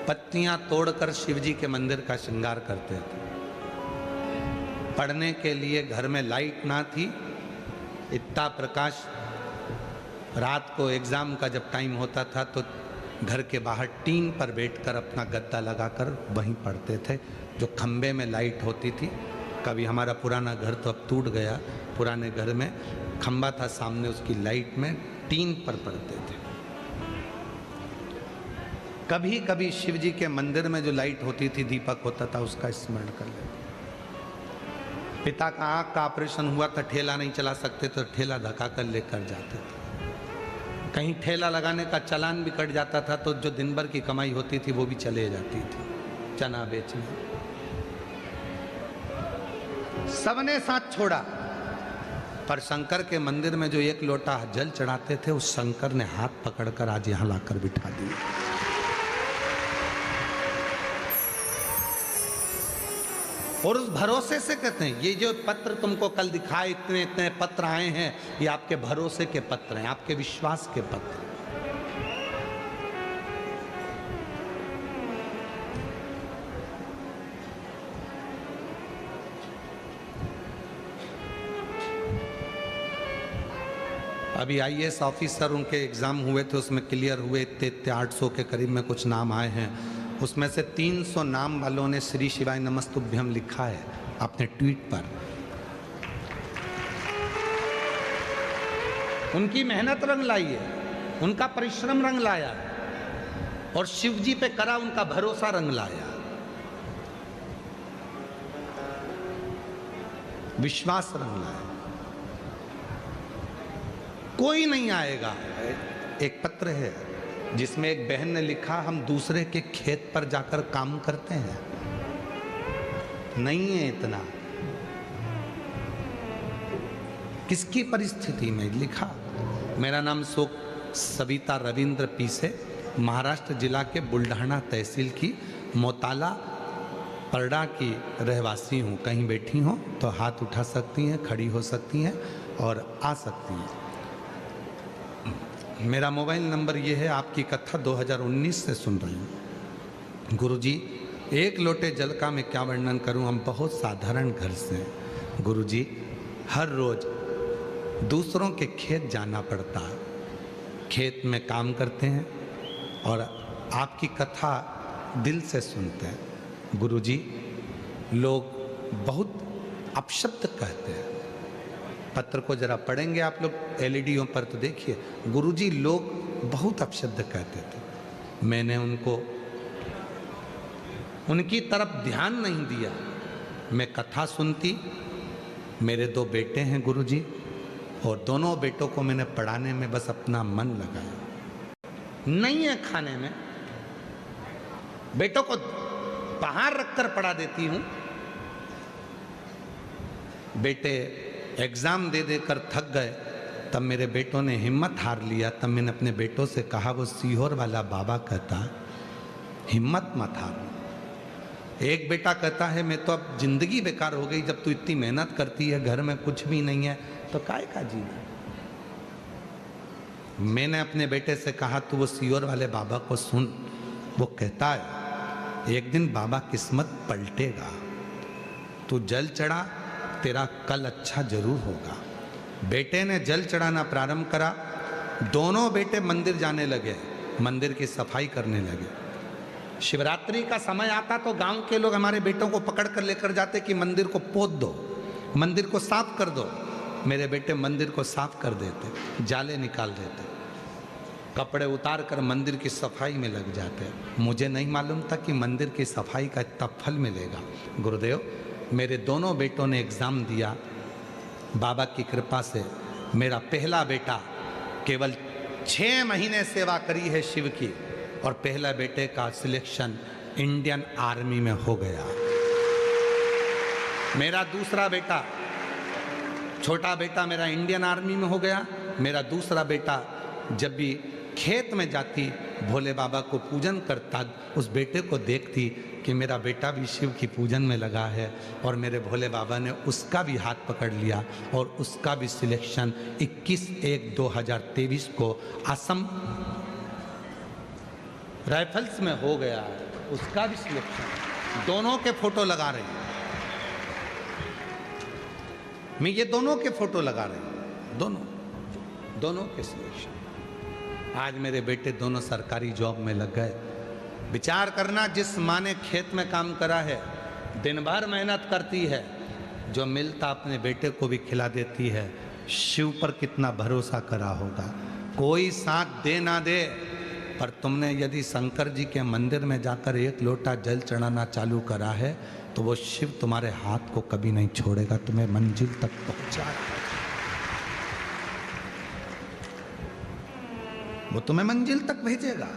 पत्तियां तोड़कर शिवजी के मंदिर का श्रृंगार करते थे। पढ़ने के लिए घर में लाइट ना थी, इतना प्रकाश, रात को एग्जाम का जब टाइम होता था तो घर के बाहर टीन पर बैठकर अपना गद्दा लगाकर वहीं पढ़ते थे, जो खंबे में लाइट होती थी। कभी हमारा पुराना घर तो अब टूट गया, पुराने घर में खंबा था सामने, उसकी लाइट में टीन पर पढ़ते थे। कभी कभी शिव जी के मंदिर में जो लाइट होती थी, दीपक होता था, उसका स्मरण कर लेते। पिता का आँख का ऑपरेशन हुआ था, ठेला नहीं चला सकते तो ठेला धक्का कर लेकर जाते थे। कहीं ठेला लगाने का चालान भी कट जाता था तो जो दिन भर की कमाई होती थी वो भी चले जाती थी चना बेचने। सबने साथ छोड़ा, पर शंकर के मंदिर में जो एक लोटा जल चढ़ाते थे, उस शंकर ने हाथ पकड़कर आज यहां लाकर बिठा दिया। और उस भरोसे से कहते हैं, ये जो पत्र तुमको कल दिखाए, इतने इतने पत्र आए हैं, ये आपके भरोसे के पत्र हैं, आपके विश्वास के पत्र। अभी आईएएस ऑफिसर उनके एग्जाम हुए थे, उसमें क्लियर हुए, इतने 800 के करीब में कुछ नाम आए हैं। उसमें से 300 नाम वालों ने श्री शिवाय नमस्तुभ्यम लिखा है अपने ट्वीट पर। उनकी मेहनत रंग लाई है, उनका परिश्रम रंग लाया है, और शिव जी पे करा उनका भरोसा रंग लाया, विश्वास रंग लाया। कोई नहीं आएगा। एक पत्र है जिसमें एक बहन ने लिखा, हम दूसरे के खेत पर जाकर काम करते हैं, नहीं है इतना। किसकी परिस्थिति में लिखा? मेरा नाम सविता रविंद्र पीसे, महाराष्ट्र जिला के बुल्ढाना तहसील की मोताला परडा की रहवासी हूँ। कहीं बैठी हो तो हाथ उठा सकती हैं, खड़ी हो सकती हैं और आ सकती हैं। मेरा मोबाइल नंबर ये है। आपकी कथा 2019 से सुन रही हूँ। गुरुजी, एक लोटे जल का मैं क्या वर्णन करूँ, हम बहुत साधारण घर से हैं। गुरुजी, हर रोज दूसरों के खेत जाना पड़ता है, खेत में काम करते हैं और आपकी कथा दिल से सुनते हैं। गुरुजी, लोग बहुत अपशब्द कहते हैं। पत्र को जरा पढ़ेंगे आप लोग एलईडीओं पर तो देखिए, गुरुजी लोग बहुत अपशब्द कहते थे। मैंने उनकी तरफ ध्यान नहीं दिया। मैं कथा सुनती। मेरे 2 बेटे हैं गुरुजी, और दोनों बेटों को मैंने पढ़ाने में बस अपना मन लगाया। नहीं है खाने में, बेटों को बाहर रखकर पढ़ा देती हूँ। बेटे एग्ज़ाम दे देकर थक गए, तब मेरे बेटों ने हिम्मत हार लिया। तब मैंने अपने बेटों से कहा, वो सीहोर वाला बाबा कहता, हिम्मत मत हार। एक बेटा कहता है, मैं तो अब जिंदगी बेकार हो गई, जब तू इतनी मेहनत करती है, घर में कुछ भी नहीं है तो काय का जीना। मैंने अपने बेटे से कहा, तू वो सीहोर वाले बाबा को सुन। वो कहता है, एक दिन बाबा किस्मत पलटेगा, तू जल चढ़ा, तेरा कल अच्छा जरूर होगा। बेटे ने जल चढ़ाना प्रारंभ करा। दोनों बेटे मंदिर जाने लगे, मंदिर की सफाई करने लगे। शिवरात्रि का समय आता तो गांव के लोग हमारे बेटों को पकड़ कर लेकर जाते कि मंदिर को पोत दो, मंदिर को साफ कर दो। मेरे बेटे मंदिर को साफ कर देते, जाले निकाल देते, कपड़े उतार कर मंदिर की सफाई में लग जाते। मुझे नहीं मालूम था कि मंदिर की सफाई का इतना फल मिलेगा। गुरुदेव, मेरे दोनों बेटों ने एग्ज़ाम दिया। बाबा की कृपा से मेरा पहला बेटा केवल 6 महीने सेवा करी है शिव की, और पहला बेटे का सिलेक्शन इंडियन आर्मी में हो गया। मेरा दूसरा बेटा, छोटा बेटा मेरा इंडियन आर्मी में हो गया। मेरा दूसरा बेटा जब भी खेत में जाती, भोले बाबा को पूजन करता, उस बेटे को देखती कि मेरा बेटा भी शिव की पूजन में लगा है, और मेरे भोले बाबा ने उसका भी हाथ पकड़ लिया और उसका भी सिलेक्शन 21/1/2023 को असम राइफल्स में हो गया है, उसका भी सिलेक्शन, दोनों के फोटो लगा रहे हैं। मैं ये दोनों के फोटो लगा रहे हैं, दोनों के सिलेक्शन। आज मेरे बेटे दोनों सरकारी जॉब में लग गए। विचार करना, जिस माँ ने खेत में काम करा है, दिन भर मेहनत करती है, जो मिलता अपने बेटे को भी खिला देती है, शिव पर कितना भरोसा करा होगा। कोई साथ दे ना दे, पर तुमने यदि शंकर जी के मंदिर में जाकर एक लोटा जल चढ़ाना चालू करा है, तो वो शिव तुम्हारे हाथ को कभी नहीं छोड़ेगा, तुम्हें मंजिल तक पहुंचाए। वो तुम्हें मंजिल तक भेजेगा।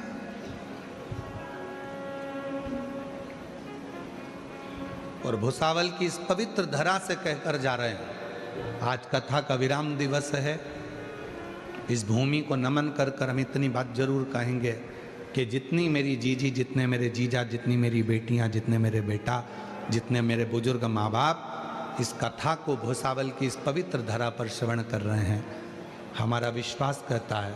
और भुसावल की इस पवित्र धरा से कहकर जा रहे हैं, आज कथा का विराम दिवस है। इस भूमि को नमन कर कर हम इतनी बात जरूर कहेंगे कि जितनी मेरी जीजी, जितने मेरे जीजा, जितनी मेरी बेटियां, जितने मेरे बेटा, जितने मेरे बुजुर्ग माँ बाप इस कथा को भुसावल की इस पवित्र धरा पर श्रवण कर रहे हैं, हमारा विश्वास कहता है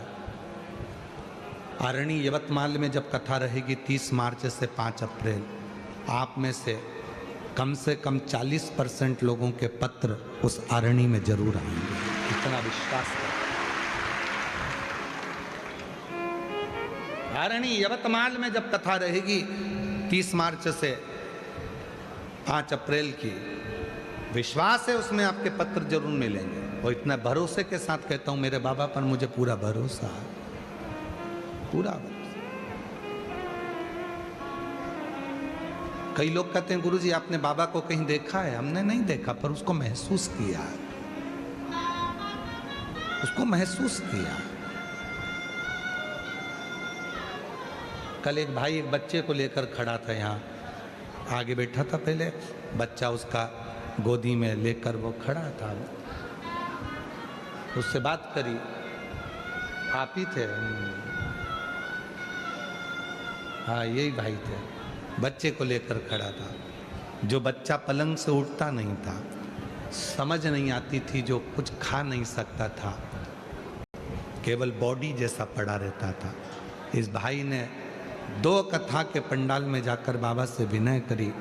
आरणी यवतमाल में जब कथा रहेगी 30 मार्च से 5 अप्रैल, आप में से कम 40% लोगों के पत्र उस आरणी में जरूर आएंगे, इतना विश्वास है। आरणी यवतमाल में जब कथा रहेगी 30 मार्च से 5 अप्रैल की, विश्वास है उसमें आपके पत्र जरूर मिलेंगे। और इतना भरोसे के साथ कहता हूं, मेरे बाबा पर मुझे पूरा भरोसा है, पूरा भरोसा। कई लोग कहते हैं गुरुजी आपने बाबा को कहीं देखा है? हमने नहीं देखा, पर उसको महसूस किया, उसको महसूस किया। कल एक भाई एक बच्चे को लेकर खड़ा था, यहाँ आगे बैठा था, पहले बच्चा उसका गोदी में लेकर वो खड़ा था, उससे बात करी, आप ही थे? हाँ यही भाई थे। बच्चे को लेकर खड़ा था, जो बच्चा पलंग से उठता नहीं था, समझ नहीं आती थी, जो कुछ खा नहीं सकता था, केवल बॉडी जैसा पड़ा रहता था। इस भाई ने 2 कथा के पंडाल में जाकर बाबा से विनय करी,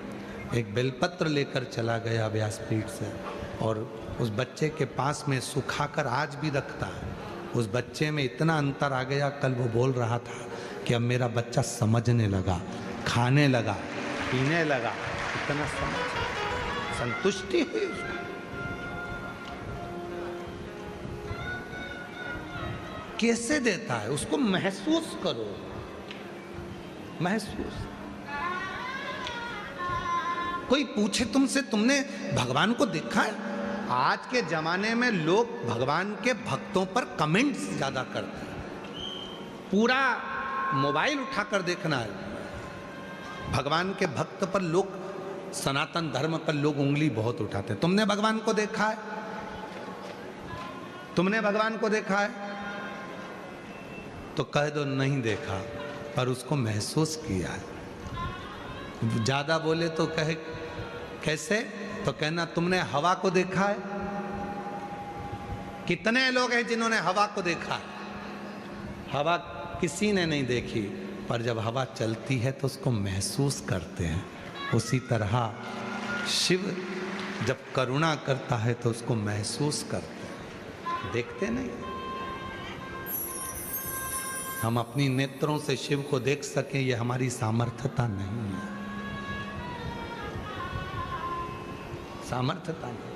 एक बेलपत्र लेकर चला गया व्यासपीठ से, और उस बच्चे के पास में सुखाकर आज भी रखता है। उस बच्चे में इतना अंतर आ गया, कल वो बोल रहा था कि अब मेरा बच्चा समझने लगा, खाने लगा, पीने लगा, इतना समझ, संतुष्टि हुई उसको। कैसे देता है उसको महसूस करो, महसूस। कोई पूछे तुमसे तुमने भगवान को देखा है? आज के जमाने में लोग भगवान के भक्तों पर कमेंट्स ज्यादा करते हैं, पूरा मोबाइल उठाकर देखना है। भगवान के भक्त पर लोग, सनातन धर्म पर लोग उंगली बहुत उठाते हैं। तुमने भगवान को देखा है? तुमने भगवान को देखा है? तो कह दो नहीं देखा, पर उसको महसूस किया है। ज्यादा बोले तो कहे कैसे? तो कहना तुमने हवा को देखा है? कितने लोग हैं जिन्होंने हवा को देखा है? हवा किसी ने नहीं देखी, पर जब हवा चलती है तो उसको महसूस करते हैं। उसी तरह शिव जब करुणा करता है तो उसको महसूस करते हैं, देखते नहीं। हम अपनी नेत्रों से शिव को देख सकें, यह हमारी सामर्थ्यता नहीं है, सामर्थ्यता नहीं।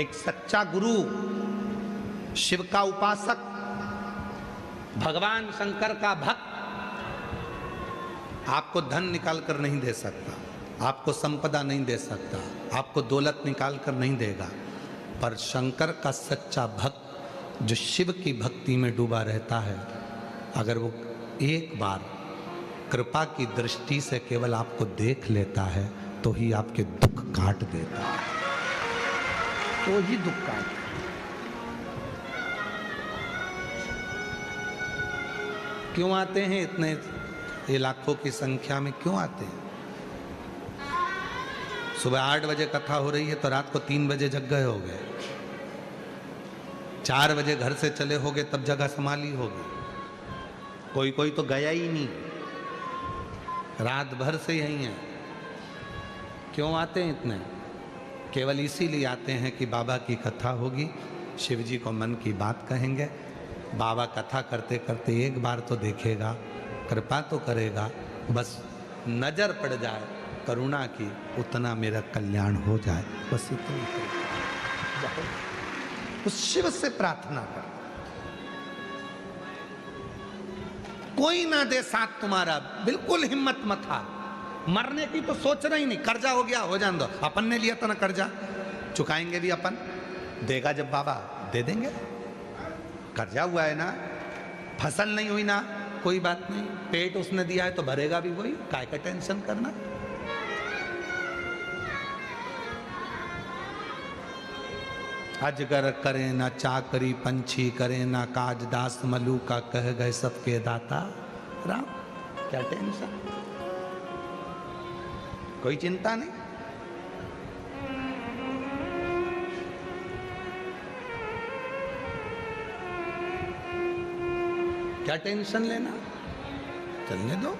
एक सच्चा गुरु, शिव का उपासक, भगवान शंकर का भक्त आपको धन निकाल कर नहीं दे सकता, आपको संपदा नहीं दे सकता, आपको दौलत निकाल कर नहीं देगा, पर शंकर का सच्चा भक्त जो शिव की भक्ति में डूबा रहता है, अगर वो एक बार कृपा की दृष्टि से केवल आपको देख लेता है तो ही आपके दुख काट देता है, तो ही दुख काट। क्यों आते हैं इतने, ये लाखों की संख्या में क्यों आते हैं? सुबह 8 बजे कथा हो रही है तो रात को 3 बजे जग गए हो गए। 4 बजे घर से चले होगे तब जगह संभाली होगी। कोई कोई तो गया ही नहीं, रात भर से यही है। क्यों आते हैं इतने? केवल इसीलिए आते हैं कि बाबा की कथा होगी, शिव जी को मन की बात कहेंगे। बाबा कथा करते करते एक बार तो देखेगा, कृपा तो करेगा, बस नजर पड़ जाए करुणा की, उतना मेरा कल्याण हो जाए, बस इतना उस शिव से प्रार्थना कर। कोई ना दे साथ तुम्हारा, बिल्कुल हिम्मत मत हार। मरने की तो सोचना ही नहीं, कर्जा हो गया हो जान दो, अपन ने लिया था ना कर्जा, चुकाएंगे भी अपन, देगा जब बाबा दे देंगे। कर्जा हुआ है ना, फसल नहीं हुई ना, कोई बात नहीं, पेट उसने दिया है तो भरेगा भी वही, काय का टेंशन करना। अजगर करे ना चाकरी, पंछी करे ना काज, दास मलू का कह गए सबके दाता राम। क्या टेंशन, कोई चिंता नहीं। क्या टेंशन लेना, चलने दो।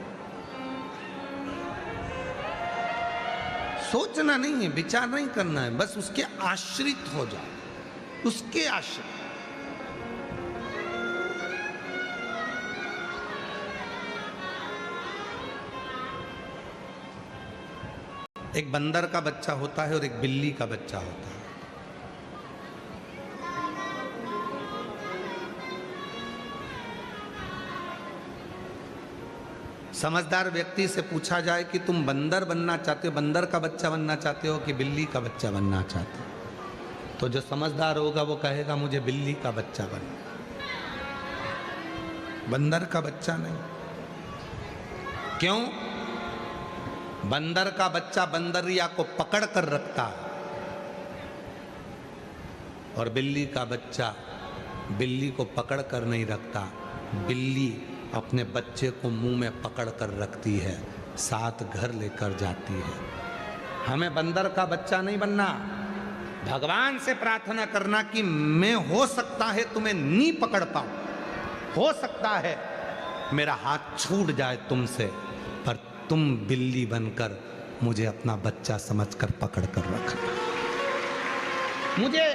सोचना नहीं है, विचार नहीं करना है, बस उसके आश्रित हो जाओ, उसके आश्रित। एक बंदर का बच्चा होता है और एक बिल्ली का बच्चा होता है। समझदार व्यक्ति से पूछा जाए कि तुम बंदर बनना चाहते हो, बंदर का बच्चा बनना चाहते हो कि बिल्ली का बच्चा बनना चाहते हो, तो जो समझदार होगा वो कहेगा मुझे बिल्ली का बच्चा बनना, बंदर का बच्चा नहीं। क्यों? बंदर का बच्चा बंदरिया को पकड़ कर रखता है और बिल्ली का बच्चा बिल्ली को पकड़ कर नहीं रखता। बिल्ली अपने बच्चे को मुंह में पकड़ कर रखती है, साथ घर लेकर जाती है। हमें बंदर का बच्चा नहीं बनना। भगवान से प्रार्थना करना कि मैं हो सकता है तुम्हें नहीं पकड़ पाऊं, हो सकता है मेरा हाथ छूट जाए तुमसे, पर तुम बिल्ली बनकर मुझे अपना बच्चा समझकर पकड़ कर रखना। मुझे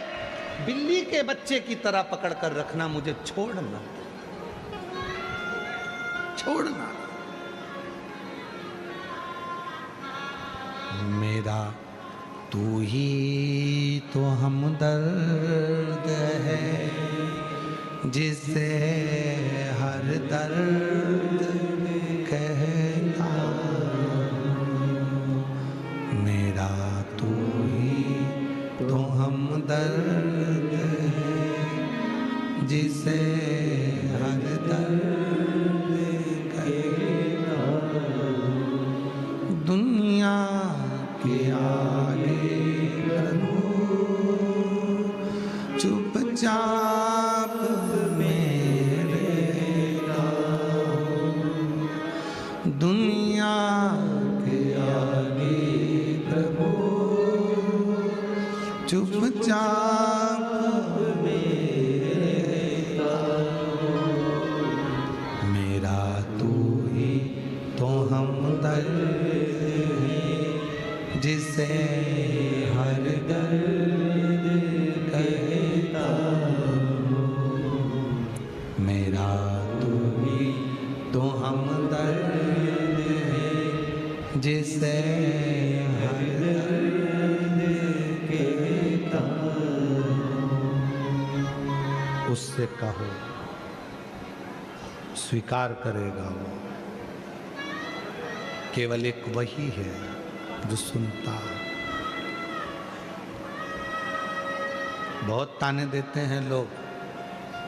बिल्ली के बच्चे की तरह पकड़ कर रखना, मुझे छोड़ना छोड़ना। मेरा तू ही तो हमदर्द है, जिसे हर दर्द कहता। मेरा तू ही तो हमदर्द है, जिसे हर दर्द कहता। दुनिया के आगे चुपचाप मेरे दुनिया के आगे प्रभु चुपचाप मेरा तू ही तो हमदर्द है, जिसे हर दर्द कहता। मेरा तू ही तो हमदर्द है, जिसे हर दर्द कहता। उससे कहो, स्वीकार करेगा वो। केवल एक वही है जो सुनता है। बहुत ताने देते हैं लोग,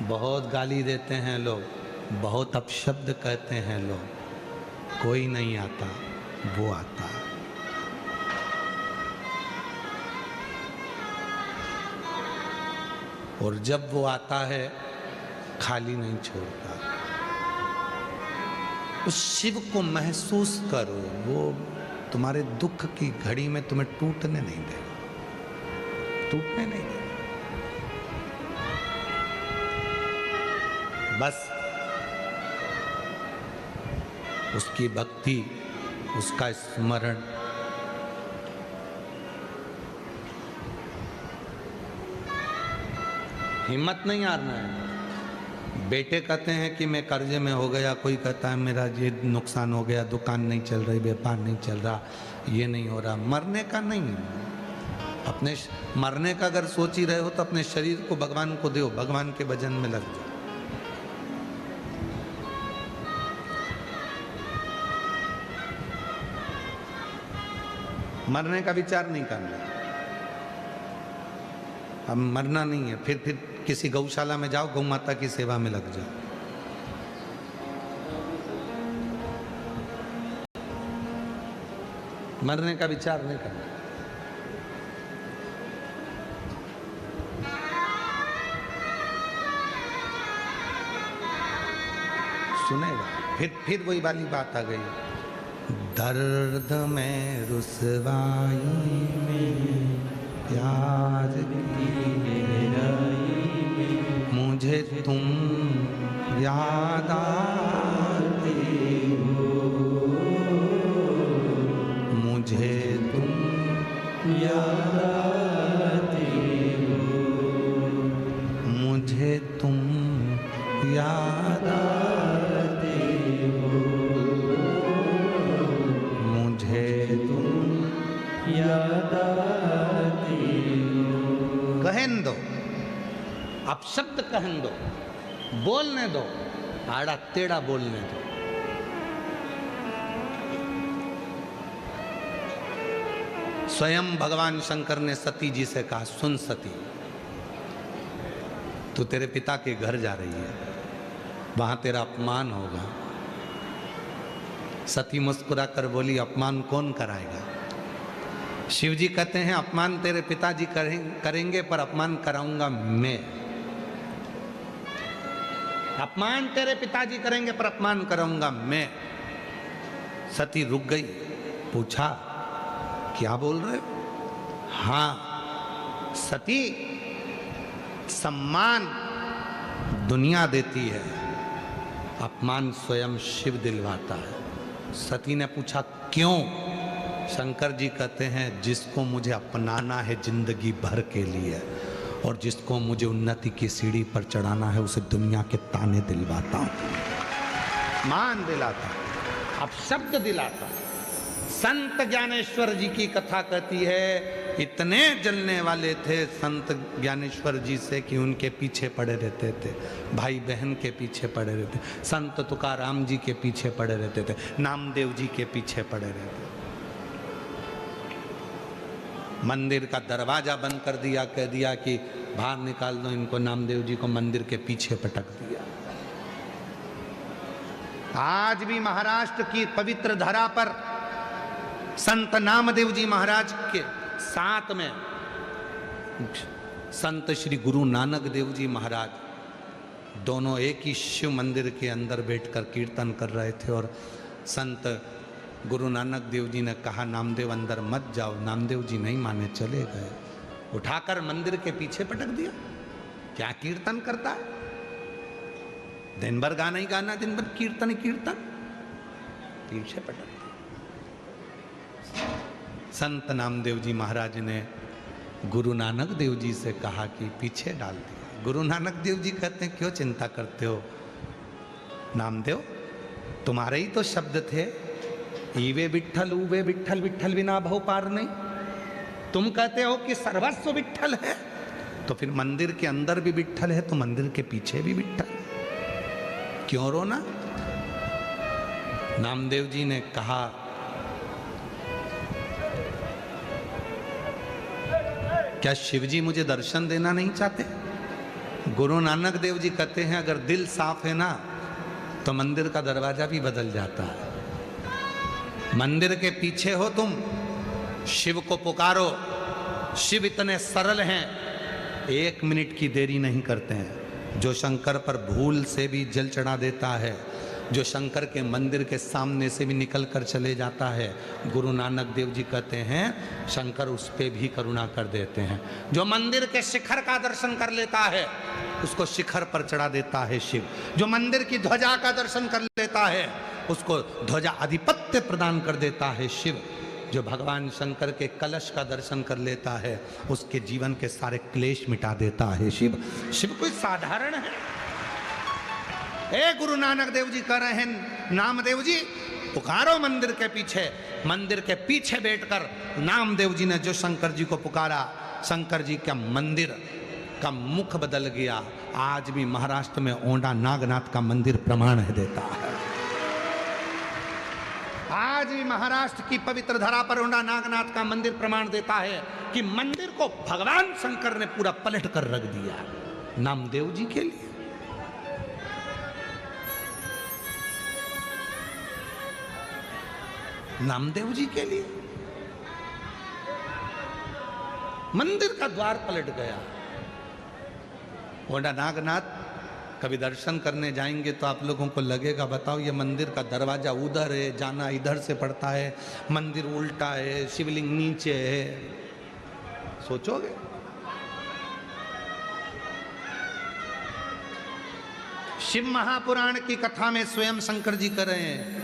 बहुत गाली देते हैं लोग, बहुत अपशब्द कहते हैं लोग, कोई नहीं आता, वो आता है। और जब वो आता है खाली नहीं छोड़ता। उस शिव को महसूस करो, वो तुम्हारे दुख की घड़ी में तुम्हें टूटने नहीं देगा, टूटने नहीं देगा। बस उसकी भक्ति, उसका स्मरण, हिम्मत नहीं हारना है। बेटे कहते हैं कि मैं कर्जे में हो गया, कोई कहता है मेरा ये नुकसान हो गया, दुकान नहीं चल रही, व्यापार नहीं चल रहा, ये नहीं हो रहा। मरने का नहीं, अपने मरने का अगर सोच ही रहे हो तो अपने शरीर को भगवान को दो, भगवान के भजन में लग जाओ। मरने का विचार नहीं करना, अब मरना नहीं है। फिर किसी गौशाला में जाओ, गौ माता की सेवा में लग जाओ। मरने का विचार नहीं करना। सुनेगा, फिर वही वाली बात आ गई, दर्द में रुसवाई में प्यार की मुझे तुम याद आते हो, मुझे तुम याद आते हो, मुझे तुम याद आते हो, मुझे तुम याद आते हो। कहन दो, अब शब्द कहन दो, बोलने दो, आड़ा टेढ़ा बोलने दो। स्वयं भगवान शंकर ने सती जी से कहा, सुन सती, तू तेरे पिता के घर जा रही है, वहां तेरा अपमान होगा। सती मुस्कुरा कर बोली, अपमान कौन कराएगा? शिव जी कहते हैं, अपमान तेरे पिताजी करेंगे पर अपमान कराऊंगा मैं। अपमान तेरे पिताजी करेंगे पर अपमान कराऊंगा मैं। सती रुक गई, पूछा क्या बोल रहे हो? हाँ सती, सम्मान दुनिया देती है, अपमान स्वयं शिव दिलवाता है। सती ने पूछा क्यों? शंकर जी कहते हैं, जिसको मुझे अपनाना है जिंदगी भर के लिए और जिसको मुझे उन्नति की सीढ़ी पर चढ़ाना है, उसे दुनिया के ताने दिलवाता हूं, मान दिलाता, अब शब्द दिलाता। संत ज्ञानेश्वर जी की कथा कहती है, इतने जलने वाले थे संत ज्ञानेश्वर जी से कि उनके पीछे पड़े रहते थे, भाई बहन के पीछे पड़े रहते, संत तुकाराम जी के पीछे पड़े रहते थे, नामदेव जी के पीछे पड़े रहते। मंदिर का दरवाजा बंद कर दिया, कह दिया कि बाहर निकाल दो इनको, नामदेव जी को मंदिर के पीछे पटक दिया। आज भी महाराष्ट्र की पवित्र धरा पर संत नामदेव जी महाराज के साथ में संत श्री गुरु नानक देव जी महाराज, दोनों एक ही शिव मंदिर के अंदर बैठकर कीर्तन कर रहे थे और संत गुरु नानक देव जी ने कहा, नामदेव अंदर मत जाओ। नामदेव जी नहीं माने, चले गए, उठाकर मंदिर के पीछे पटक दिया। क्या कीर्तन करता है? दिन भर गाना ही गाना, दिन भर कीर्तन ही कीर्तन, पीछे पटक दिया। संत नामदेव जी महाराज ने गुरु नानक देव जी से कहा कि पीछे डाल दिया। गुरु नानक देव जी कहते हैं, क्यों चिंता करते हो नामदेव, तुम्हारे ही तो शब्द थे, ईवे विठ्ठल उवे विठ्ठल, विठ्ठल बिना भव पार नहीं। तुम कहते हो कि सर्वस्व विठ्ठल है, तो फिर मंदिर के अंदर भी विठ्ठल है, तो मंदिर के पीछे भी विठ्ठल। क्यों रोना? नामदेव जी ने कहा, क्या शिवजी मुझे दर्शन देना नहीं चाहते? गुरु नानक देव जी कहते हैं, अगर दिल साफ है ना तो मंदिर का दरवाजा भी बदल जाता है। मंदिर के पीछे हो तुम, शिव को पुकारो, शिव इतने सरल हैं, 1 मिनट की देरी नहीं करते हैं। जो शंकर पर भूल से भी जल चढ़ा देता है जो शंकर के मंदिर के सामने से भी निकल कर चले जाता है, गुरु नानक देव जी कहते हैं शंकर उस पे भी करुणा कर देते हैं। जो मंदिर के शिखर का दर्शन कर लेता है उसको शिखर पर चढ़ा देता है शिव। जो मंदिर की ध्वजा का दर्शन कर लेता है उसको ध्वजा आधिपत्य प्रदान कर देता है शिव। जो भगवान शंकर के कलश का दर्शन कर लेता है उसके जीवन के सारे क्लेश मिटा देता है शिव। शिव कोई साधारण है? ए गुरु नानक देव जी कह रहे हैं नामदेव जी पुकारो मंदिर के पीछे। मंदिर के पीछे बैठकर नामदेव जी ने जो शंकर जी को पुकारा, शंकर जी का मंदिर का मुख बदल गया। आज भी महाराष्ट्र में ओंडा नागनाथ का मंदिर प्रमाण है देता है। आज भी महाराष्ट्र की पवित्र धरा पर ओंडा नागनाथ का मंदिर प्रमाण देता है कि मंदिर को भगवान शंकर ने पूरा पलट कर रख दिया नामदेव जी के लिए। नामदेव जी के लिए मंदिर का द्वार पलट गया। ओंडा नागनाथ कभी दर्शन करने जाएंगे तो आप लोगों को लगेगा बताओ ये मंदिर का दरवाजा उधर है, जाना इधर से पड़ता है, मंदिर उल्टा है, शिवलिंग नीचे है। सोचोगे? शिव महापुराण की कथा में स्वयं शंकर जी कर रहे हैं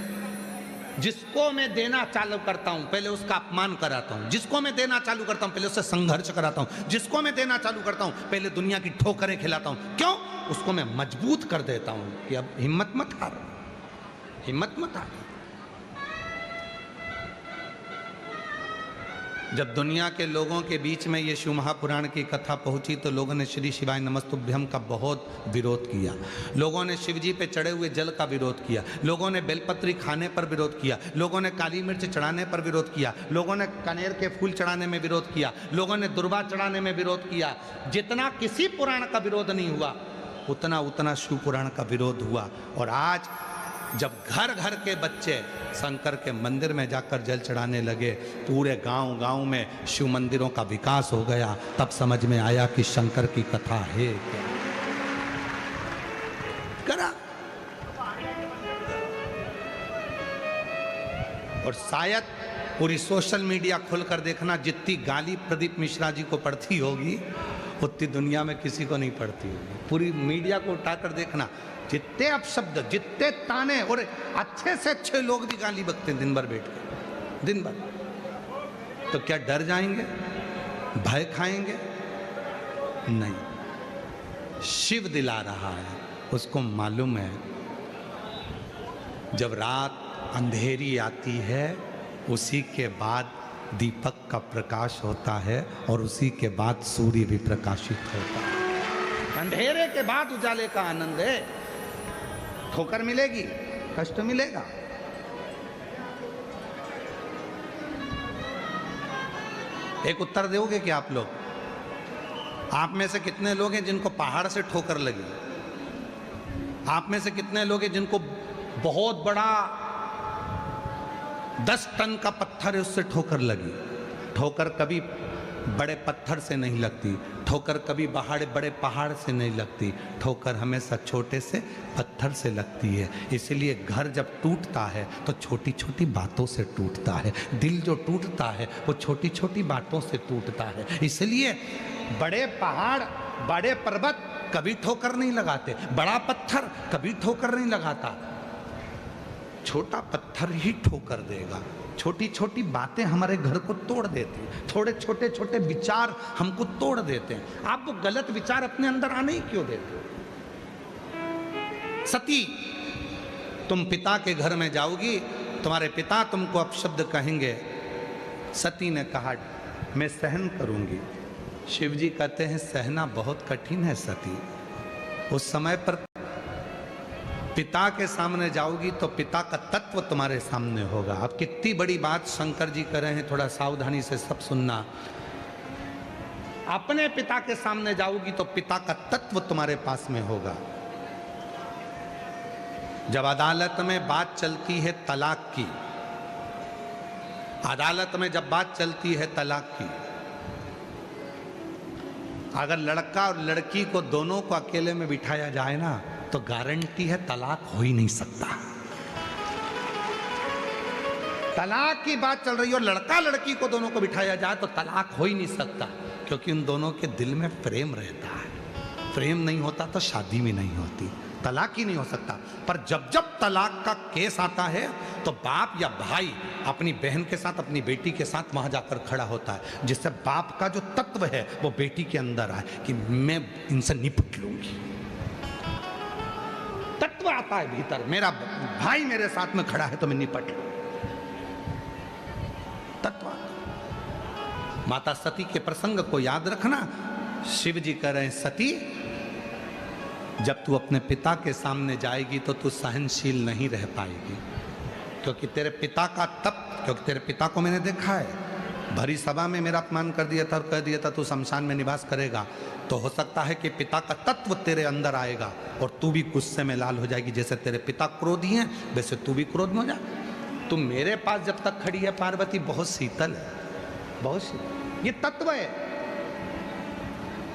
जिसको मैं देना चालू करता हूं पहले उसका अपमान कराता हूं, जिसको मैं देना चालू करता हूं पहले उससे संघर्ष कराता हूं, जिसको मैं देना चालू करता हूं पहले दुनिया की ठोकरें खिलाता हूं। क्यों? उसको मैं मजबूत कर देता हूं कि अब हिम्मत मत हारो, हिम्मत मत हारो। जब दुनिया के लोगों के बीच में ये शिव महापुराण की कथा पहुंची तो लोगों ने श्री शिवाय नमस्तुभ्यम का बहुत विरोध किया। लोगों ने शिव जी पे चढ़े हुए जल का विरोध किया, लोगों ने बेलपत्री खाने पर विरोध किया, लोगों ने काली मिर्च चढ़ाने पर विरोध किया, लोगों ने कनेर के फूल चढ़ाने में विरोध किया, लोगों ने दुर्वा चढ़ाने में विरोध किया। जितना किसी पुराण का विरोध नहीं हुआ उतना शिव पुराण का विरोध हुआ। और आज जब घर घर के बच्चे शंकर के मंदिर में जाकर जल चढ़ाने लगे, पूरे गांव में शिव मंदिरों का विकास हो गया, तब समझ में आया कि शंकर की कथा है क्या। करा और शायद पूरी सोशल मीडिया खोलकर देखना, जितनी गाली प्रदीप मिश्रा जी को पड़ती होगी उतनी दुनिया में किसी को नहीं पड़ती होगी। पूरी मीडिया को उठाकर देखना, जितने अपशब्द, जितने ताने, और अच्छे से अच्छे लोग भी गाली बकते हैं दिन भर बैठ के, दिन भर। तो क्या डर जाएंगे, भय खाएंगे? नहीं, शिव दिला रहा है, उसको मालूम है जब रात अंधेरी आती है उसी के बाद दीपक का प्रकाश होता है और उसी के बाद सूर्य भी प्रकाशित होता है। अंधेरे के बाद उजाले का आनंद है। ठोकर मिलेगी, कष्ट मिलेगा, एक उत्तर दोगे कि आप लोग? आप में से कितने लोग हैं जिनको पहाड़ से ठोकर लगी? आप में से कितने लोग हैं जिनको बहुत बड़ा 10 टन का पत्थर है उससे ठोकर लगी? ठोकर कभी बड़े पत्थर से नहीं लगती, ठोकर कभी बड़े पहाड़ से नहीं लगती, ठोकर हमेशा छोटे से पत्थर से लगती है। इसलिए घर जब टूटता है तो छोटी छोटी बातों से टूटता है। दिल जो टूटता है वो छोटी छोटी बातों से टूटता है। इसलिए बड़े पहाड़, बड़े पर्वत कभी ठोकर नहीं लगाते, बड़ा पत्थर कभी ठोकर नहीं लगाता, छोटा पत्थर ही ठोकर देगा। छोटी छोटी बातें हमारे घर को तोड़ देती हैं, थोड़े छोटे छोटे विचार हमको तोड़ देते हैं। आप वो गलत विचार अपने अंदर आने ही क्यों देते? सती, तुम पिता के घर में जाओगी, तुम्हारे पिता तुमको अपशब्द कहेंगे। सती ने कहा मैं सहन करूंगी। शिव जी कहते हैं सहना बहुत कठिन है सती। उस समय पर पिता के सामने जाओगी तो पिता का तत्व तुम्हारे सामने होगा। अब कितनी बड़ी बात शंकर जी कर रहे हैं, थोड़ा सावधानी से सब सुनना। अपने पिता के सामने जाओगी तो पिता का तत्व तुम्हारे पास में होगा। जब अदालत में बात चलती है तलाक की, अदालत में जब बात चलती है तलाक की, अगर लड़का और लड़की को दोनों को अकेले में बिठाया जाए ना तो गारंटी है तलाक हो ही नहीं सकता। तलाक की बात चल रही है और लड़का लड़की को दोनों को बिठाया जाए तो तलाक हो ही नहीं सकता, क्योंकि उन दोनों के दिल में प्रेम रहता है। प्रेम नहीं होता तो शादी भी नहीं होती, तलाक ही नहीं हो सकता। पर जब जब तलाक का केस आता है तो बाप या भाई अपनी बहन के साथ, अपनी बेटी के साथ वहां जाकर खड़ा होता है, जिससे बाप का जो तत्व है वो बेटी के अंदर आए कि मैं इनसे निपट लूंगी। तत्व आता है भीतर, मेरा भाई मेरे साथ में खड़ा है तो मैं निपट लूं। तत्व। माता सती के प्रसंग को याद रखना। शिव जी कह रहे हैं, सती जब तू अपने पिता के सामने जाएगी तो तू सहनशील नहीं रह पाएगी, क्योंकि तेरे पिता का तप, क्योंकि तेरे पिता को मैंने देखा है, भरी सभा में मेरा अपमान कर दिया था और कह दिया था तू शमशान में निवास करेगा। तो हो सकता है कि पिता का तत्व तेरे अंदर आएगा और तू भी गुस्से में लाल हो जाएगी। जैसे तेरे पिता क्रोधी हैं वैसे तू भी क्रोध में हो जा। तू मेरे पास जब तक खड़ी है पार्वती बहुत शीतल है, बहुत शीतल, ये तत्व है।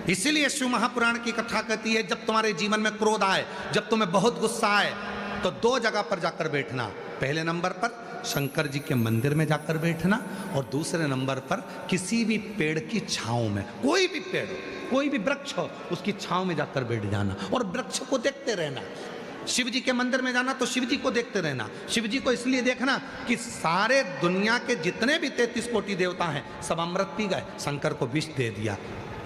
इसीलिए शिव महापुराण की कथा कहती है, जब तुम्हारे जीवन में क्रोध आए, जब तुम्हें बहुत गुस्सा आए, तो दो जगह पर जाकर बैठना। पहले नंबर पर शंकर जी के मंदिर में जाकर बैठना और दूसरे नंबर पर किसी भी पेड़ की छांव में, कोई भी पेड़, कोई भी वृक्ष हो, उसकी छांव में जाकर बैठ जाना और वृक्ष को देखते रहना। शिव जी के मंदिर में जाना तो शिव जी को देखते रहना। शिव जी को इसलिए देखना कि सारे दुनिया के जितने भी 33 कोटि देवता हैं सब अमृत पी गए, शंकर को विष दे दिया,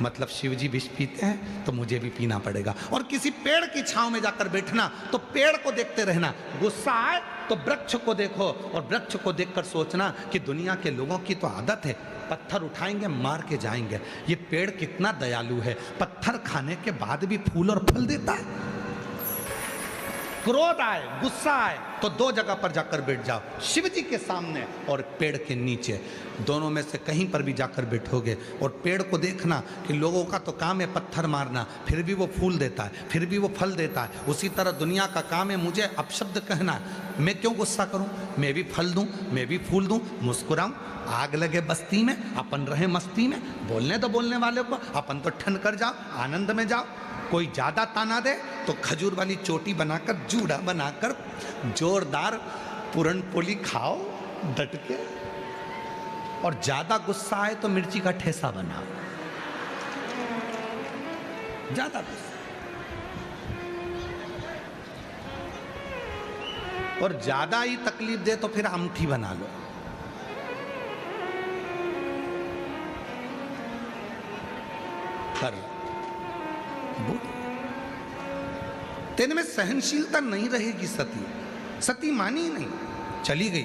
मतलब शिव जी विष पीते हैं तो मुझे भी पीना पड़ेगा। और किसी पेड़ की छांव में जाकर बैठना तो पेड़ को देखते रहना। गुस्सा आए तो वृक्ष को देखो और वृक्ष को देखकर सोचना कि दुनिया के लोगों की तो आदत है, पत्थर उठाएंगे मार के जाएंगे, ये पेड़ कितना दयालु है, पत्थर खाने के बाद भी फूल और फल देता है। क्रोध आए, गुस्सा आए तो दो जगह पर जाकर बैठ जाओ, शिव जी के सामने और पेड़ के नीचे। दोनों में से कहीं पर भी जाकर बैठोगे और पेड़ को देखना कि लोगों का तो काम है पत्थर मारना, फिर भी वो फूल देता है, फिर भी वो फल देता है। उसी तरह दुनिया का काम है मुझे अपशब्द कहना, मैं क्यों गुस्सा करूं, मैं भी फल दूं, मैं भी फूल दूं, मुस्कुराऊं। आग लगे बस्ती में, अपन रहे मस्ती में, बोलने तो बोलने वाले को, अपन तो ठन कर जाओ, आनंद में जाओ। कोई ज्यादा ताना दे तो खजूर वाली चोटी बनाकर, जूड़ा बनाकर जोरदार पूरन पोली खाओ डट के, और ज्यादा गुस्सा आए तो मिर्ची का ठेसा बनाओ। ज्यादा गुस्सा और ज्यादा ही तकलीफ दे तो फिर अमठी बना लो। कर तेरे में सहनशीलता नहीं रहेगी। सती मानी नहीं, चली गई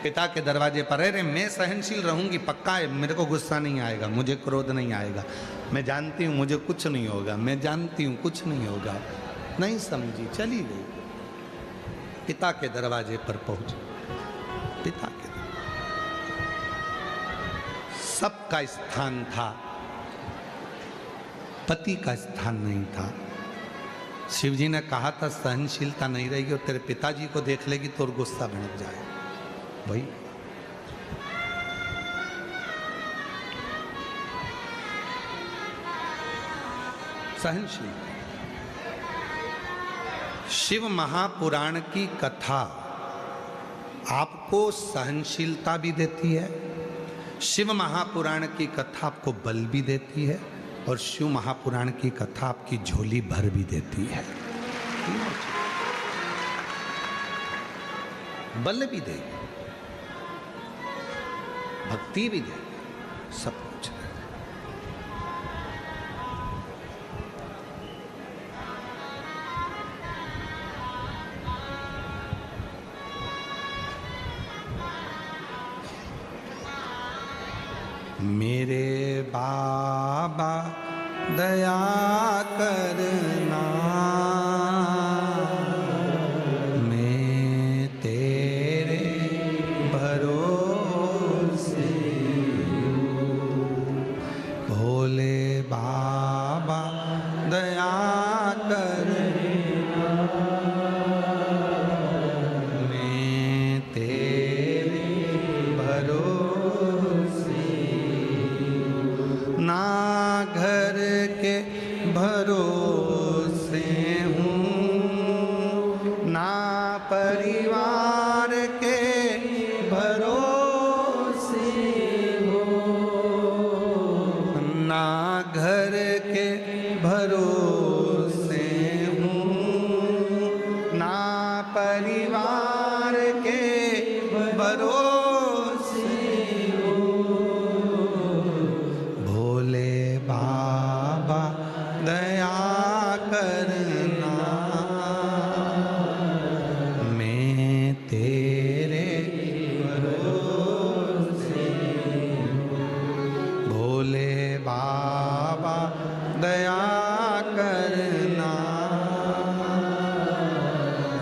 पिता के दरवाजे पर। अरे मैं सहनशील रहूंगी, पक्का है, मेरे को गुस्सा नहीं आएगा, मुझे क्रोध नहीं आएगा, मैं जानती हूं मुझे कुछ नहीं होगा, मैं जानती हूं कुछ नहीं होगा। नहीं समझी, चली गई। पिता के दरवाजे पर पहुंची, पिता के सबका स्थान था, पति का स्थान नहीं था। शिव जी ने कहा था सहनशीलता नहीं रहेगी और तेरे पिताजी को देख लेगी तो और गुस्सा भड़क जाए। भाई सहनशील। शिव महापुराण की कथा आपको सहनशीलता भी देती है, शिव महापुराण की कथा आपको बल भी देती है, और शिव महापुराण की कथा आपकी झोली भर भी देती है। बल भी देगी, भक्ति भी देगी, सब कुछ। मेरे बाबा दया करना, मैं तेरे भरोसे हूँ। भोले बाबा दया करना, मैं तेरे भरोसे, ना घर के भरोसे हूँ, ना परिवार के भरोसे परिवार के भरोसे हो। भोले बाबा दया करना, मैं तेरे भरोसे हूँ। भोले बाबा दया करना,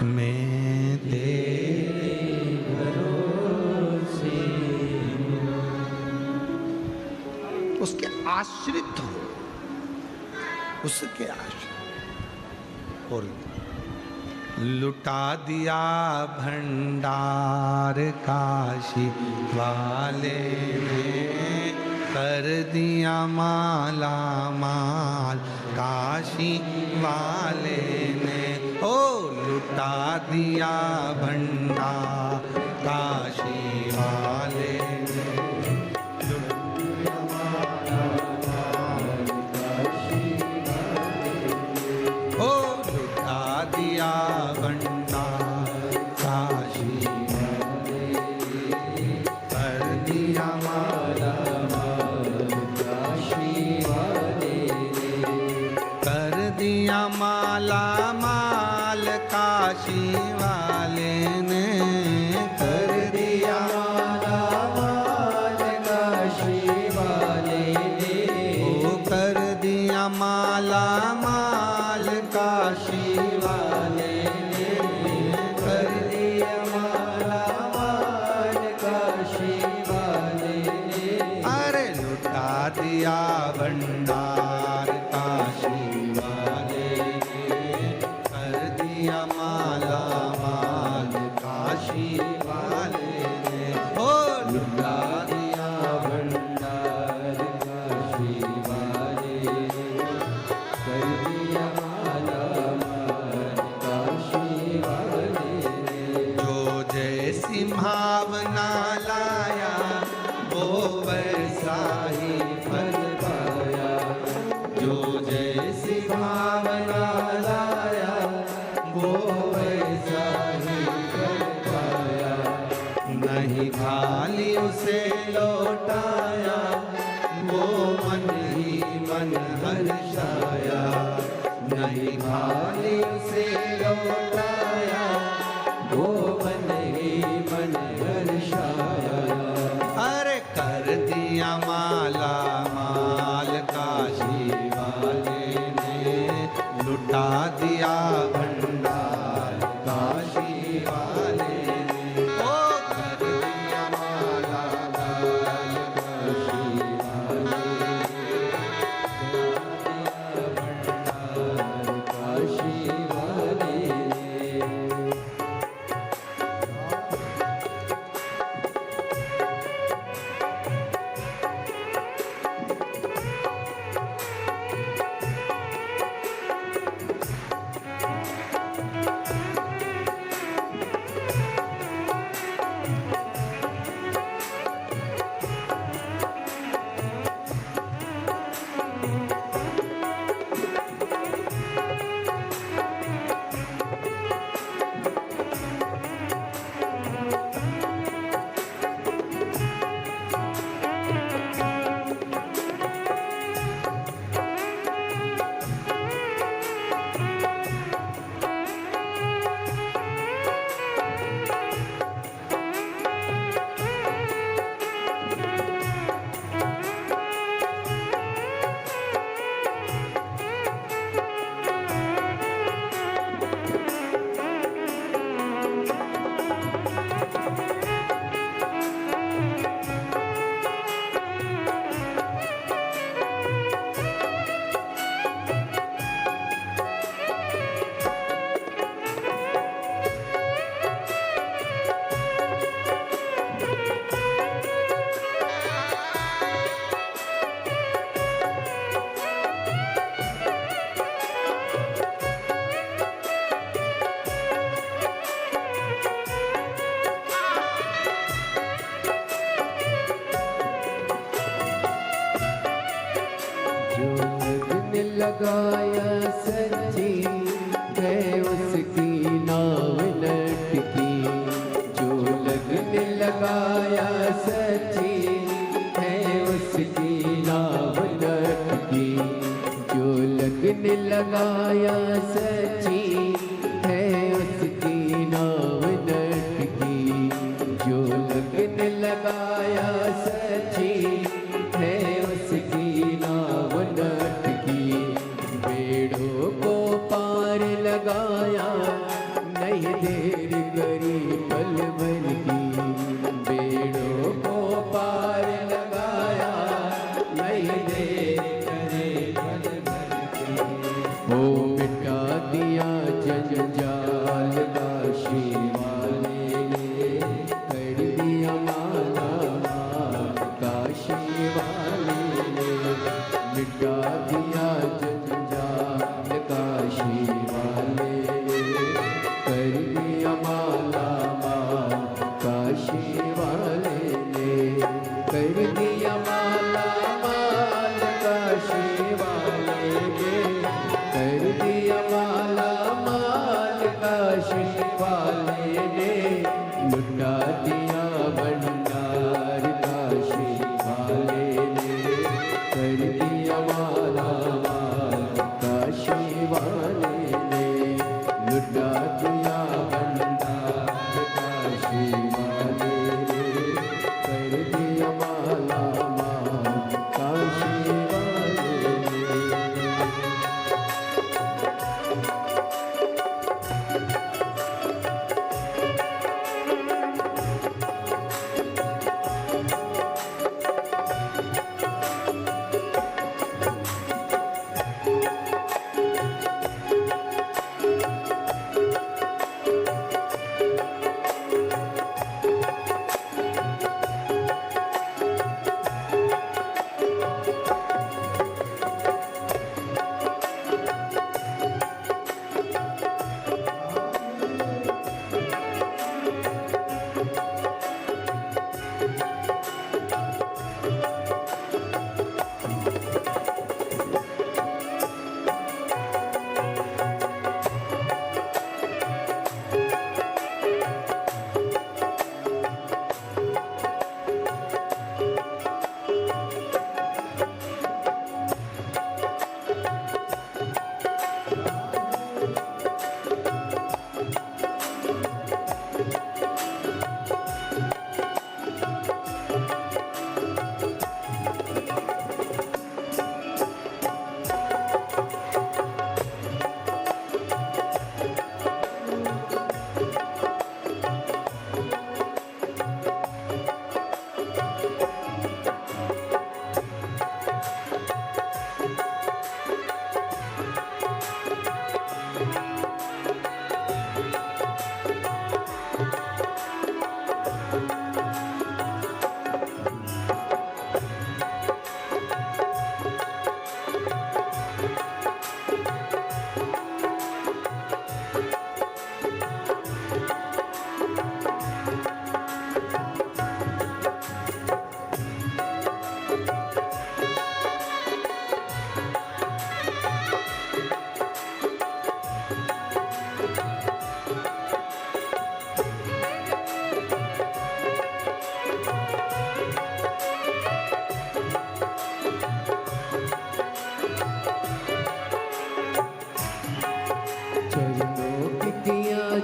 मैं तेरे भरोसे हूँ। उसके आश्रित हो, उसके आश्रित। और लुटा दिया भंडार काशी वाले ने, कर दिया माला माल काशी वाले ने। ओ लुटा दिया भंडार काशी वाले ने, दिया भंडार काशी वाले, कर दिया माला माल काशी वाले, कर दिया माला माल काशी वाले ने, कर दिया माला माल काशी वाले ने। ओ कर दिया माला माल काशी वाले ने, कर दिया माला माल काशी वाले ने। अरे लुटा दिया भंडार काशी वाले ने, कर दिया माला माल काशी वाले ने। ओ लुटा दिया भंडार काशी वाले ने, कर दिया माला माल काशी वाले ने। जो जैसी भावना लाया वो वैसा ही फल पाया, जो जैसी भावना लाया वो वैसा ही फल पाया। नहीं खाली उसे लौटाया, वो मन ही मन हर्षाया। नहीं खाली उसे लौटाया, वो मन ही मन हर्षाया। अरे कर दिया माला माल काशी वाले ने, लुटा दिया भंडार काशी वाले ने। ओ कर दिया माला माल काशी वाले ने, काशी वाले ने। लगाया सच्ची है उसकी नाव लटी। लगाया सच्ची है उसकी नाव नटकी, जो लगन लगाया सच्ची है उसकी नाव नटकी। बेड़ों को पार लगाया नहीं देर करी पल भर की, बेड़ों को पार लगाया नहीं देर करे पल भर की। ओ मिटा दिया जंजाल काशी वाले ने, कर दिया माला माल काशी वाले ने, मिटा दिया जंजाल काशी वाले ने, कर दिया माला माल काशी वाले ने, कर दिया माला माल काशी वाले ने, कर दिया माला माल काशी वाले ने, लुटा दिया भंडार काशी वाले ने, कर दिया माला माल काशी वाले ने, लुटा दिया भंडार काशी वाले ने, कर दिया माला माल काशी वाले ने।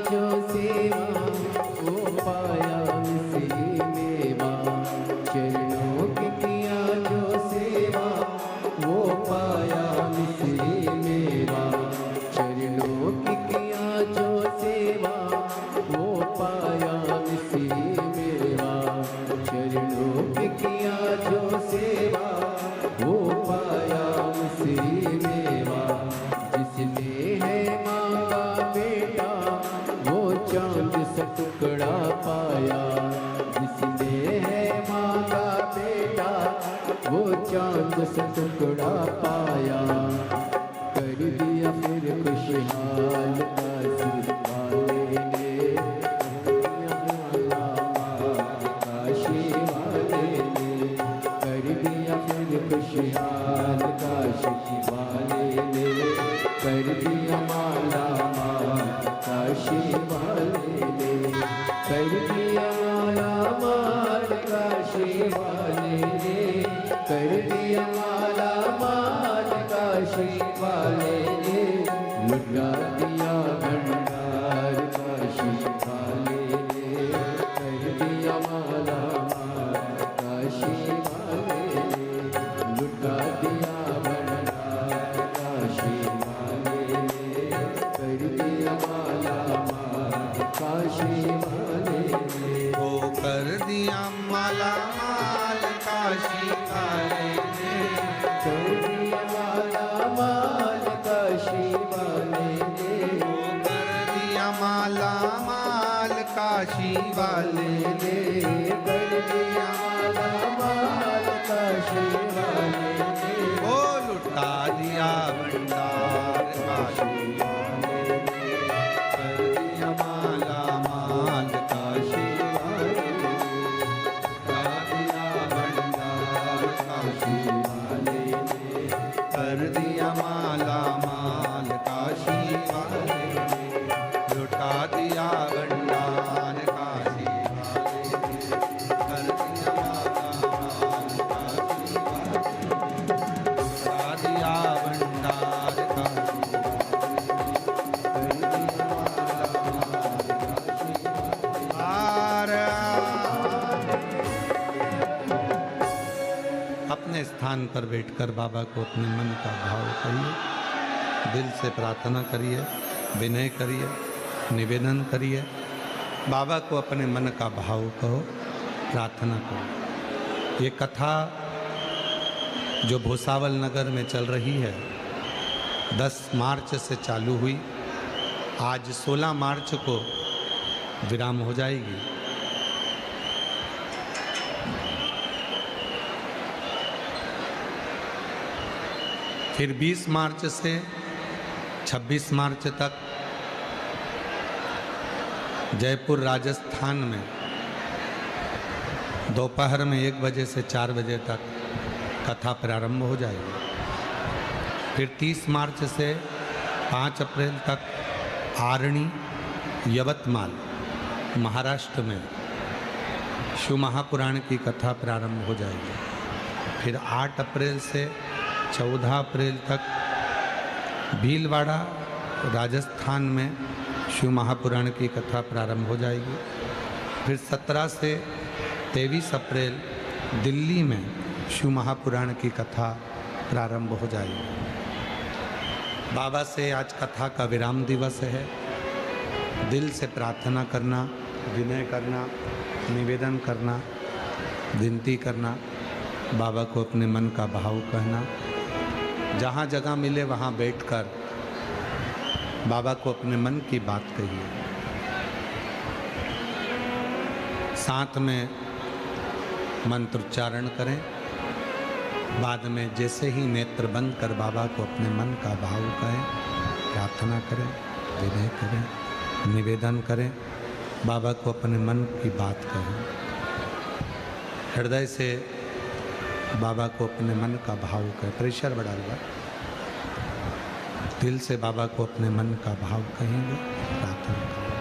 जो सेवा वो पाया मिश्री मेवा, चरणों की किया जो सेवा वो पाया मिश्री मेवा, चरणों की किया जो सेवा वो पाया मिश्री मेवा, चरणों की किया जो सेवा वो पाया मिश्री मेवा। जिसने है मांगा बेटा वो चांद सा टुकड़ा पाया, जिसने है मांगा बेटा वो चांद सा टुकड़ा पाया। कर दिया फिर खुशहाल काशी वाले ने, काशी वाले ने, कर दिया फिर खुशहाल काशी वाले ने, कर दिया माला माल काशी वाले ने, कर दिया माला माल काशी वाले ने, कर दिया माला माल काशी वाले ने। दिया माला माल काशी वाले ने, कर दिया माला माल काशी वाले ने, ओ लुटा दिया भंडार काशी वाले ने, कर दिया माला माल काशी वाले ने, लुटा दिया भंडार काशी वाले ने, कर दिया माला माल काशी वाले ने, लुटा दिया भंडार काशी वाले ने, कर दिया माला माल काशी वाले ने, लुटा दिया भंडार काशी अपने स्थान पर बैठकर बाबा को अपने मन का भाव करिए, दिल से प्रार्थना करिए, विनय करिए, निवेदन करिए, बाबा को अपने मन का भाव कहो, प्रार्थना करो। ये कथा जो भूसावल नगर में चल रही है 10 मार्च से चालू हुई, आज 16 मार्च को विराम हो जाएगी। फिर 20 मार्च से 26 मार्च तक जयपुर राजस्थान में दोपहर में 1 बजे से 4 बजे तक कथा प्रारंभ हो जाएगी। फिर 30 मार्च से 5 अप्रैल तक आरणी यवतमाल महाराष्ट्र में शिव महापुराण की कथा प्रारंभ हो जाएगी। फिर 8 अप्रैल से 14 अप्रैल तक भीलवाड़ा राजस्थान में शिव महापुराण की कथा प्रारंभ हो जाएगी। फिर 17 से 23 अप्रैल दिल्ली में शिव महापुराण की कथा प्रारंभ हो जाएगी। बाबा से आज कथा का विराम दिवस है। दिल से प्रार्थना करना, विनय करना, निवेदन करना, विनती करना, बाबा को अपने मन का भाव कहना, जहाँ जगह मिले वहाँ बैठकर बाबा को अपने मन की बात कहिए। साथ में मंत्रोच्चारण करें। बाद में जैसे ही नेत्र बंद कर बाबा को अपने मन का भाव कहें, प्रार्थना करें, विनय करें, निवेदन करें, बाबा को अपने मन की बात कहें। हृदय से बाबा को अपने मन का भाव कहें। प्रेशर बढ़ा हुआ, दिल से बाबा को अपने मन का भाव कहेंगे, प्रार्थना करेंगे।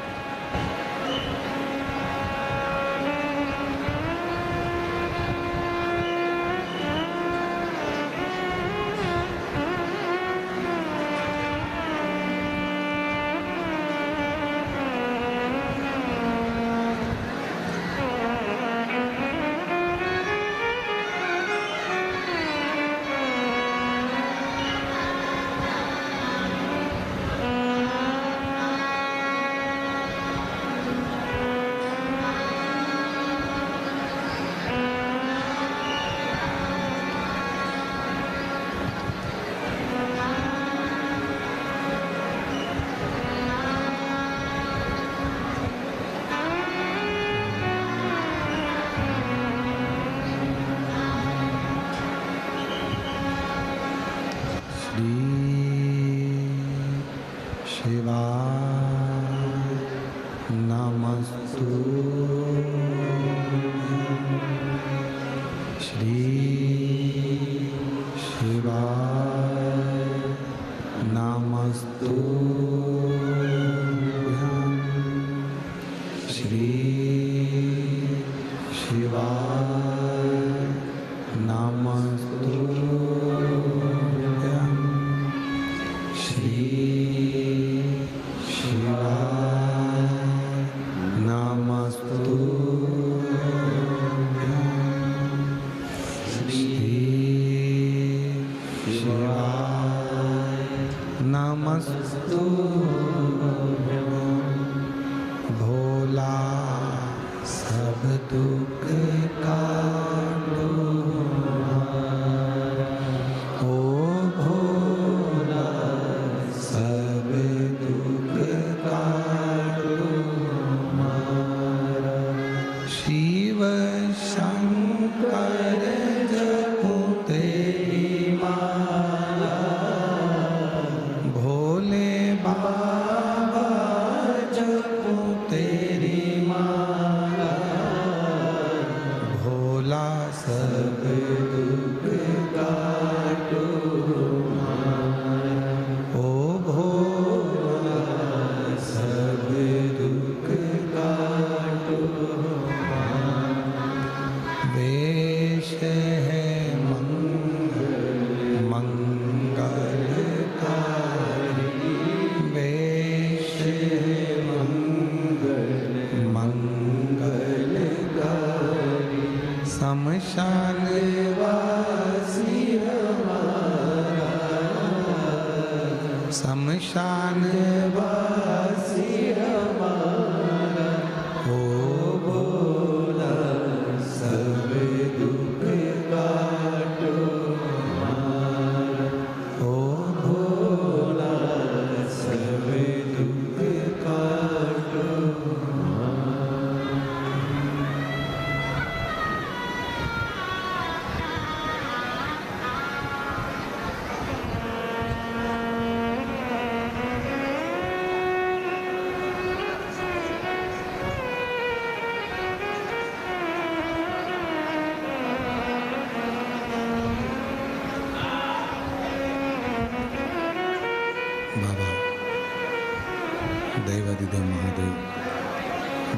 आदिदेव महादेव,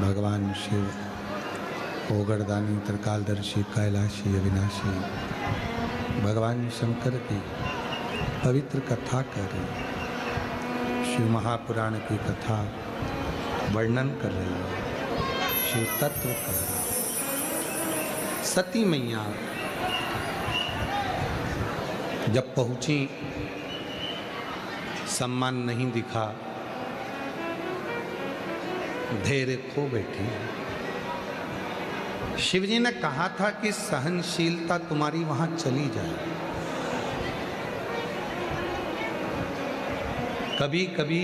भगवान शिव, ओगरदानी, त्रिकालदर्शी, कैलाशी, अविनाशी, भगवान शंकर की पवित्र कथा कर रही, शिव महापुराण की कथा वर्णन कर रही है, शिव तत्व कर रही। सती मैया जब पहुंची, सम्मान नहीं दिखा, धैर्य खो बैठी। शिवजी ने कहा था कि सहनशीलता तुम्हारी वहां चली जाए। कभी कभी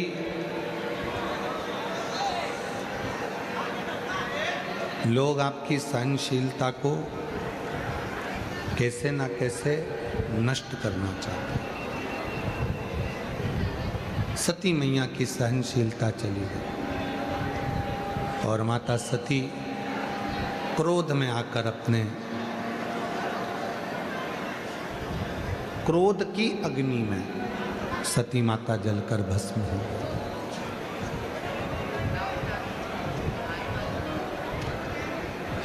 लोग आपकी सहनशीलता को कैसे ना कैसे नष्ट करना चाहते हैं। सती मैया की सहनशीलता चली गई और माता सती क्रोध में आकर अपने क्रोध की अग्नि में सती माता जलकर भस्म हो गई।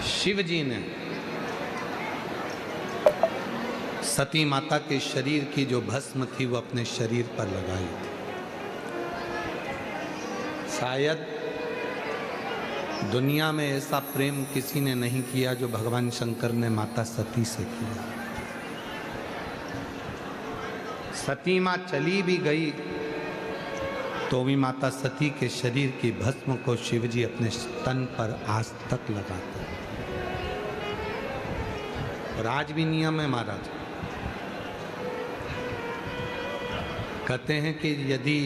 शिव जी ने सती माता के शरीर की जो भस्म थी वो अपने शरीर पर लगाई थी। शायद दुनिया में ऐसा प्रेम किसी ने नहीं किया जो भगवान शंकर ने माता सती से किया। सती माँ चली भी गई तो भी माता सती के शरीर की भस्म को शिवजी अपने तन पर आज तक लगाते हैं। और आज भी नियम है महाराज, कहते हैं कि यदि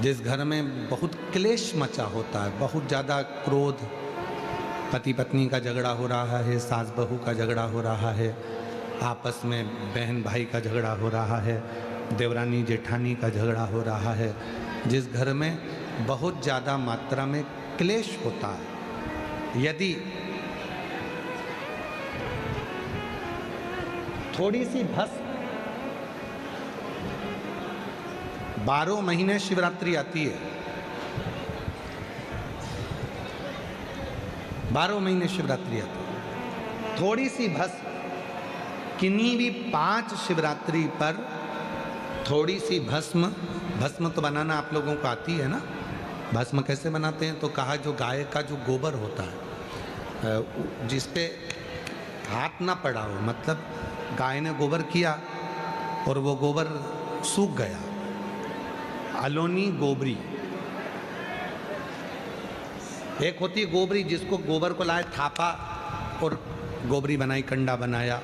जिस घर में बहुत क्लेश मचा होता है, बहुत ज़्यादा क्रोध, पति पत्नी का झगड़ा हो रहा है, सास बहू का झगड़ा हो रहा है, आपस में बहन भाई का झगड़ा हो रहा है, देवरानी जेठानी का झगड़ा हो रहा है, जिस घर में बहुत ज़्यादा मात्रा में क्लेश होता है, यदि थोड़ी सी भस्म, 12 महीने शिवरात्रि आती है, 12 महीने शिवरात्रि आती है, थोड़ी सी भस्म किन्हीं भी 5 शिवरात्रि पर थोड़ी सी भस्म तो बनाना आप लोगों को आती है ना। भस्म कैसे बनाते हैं तो कहा, जो गाय का जो गोबर होता है जिस पे हाथ ना पड़ा हो, मतलब गाय ने गोबर किया और वो गोबर सूख गया, अलोनी गोबरी। एक होती है गोबरी जिसको गोबर को लाए थापा और गोबरी बनाई, कंडा बनाया,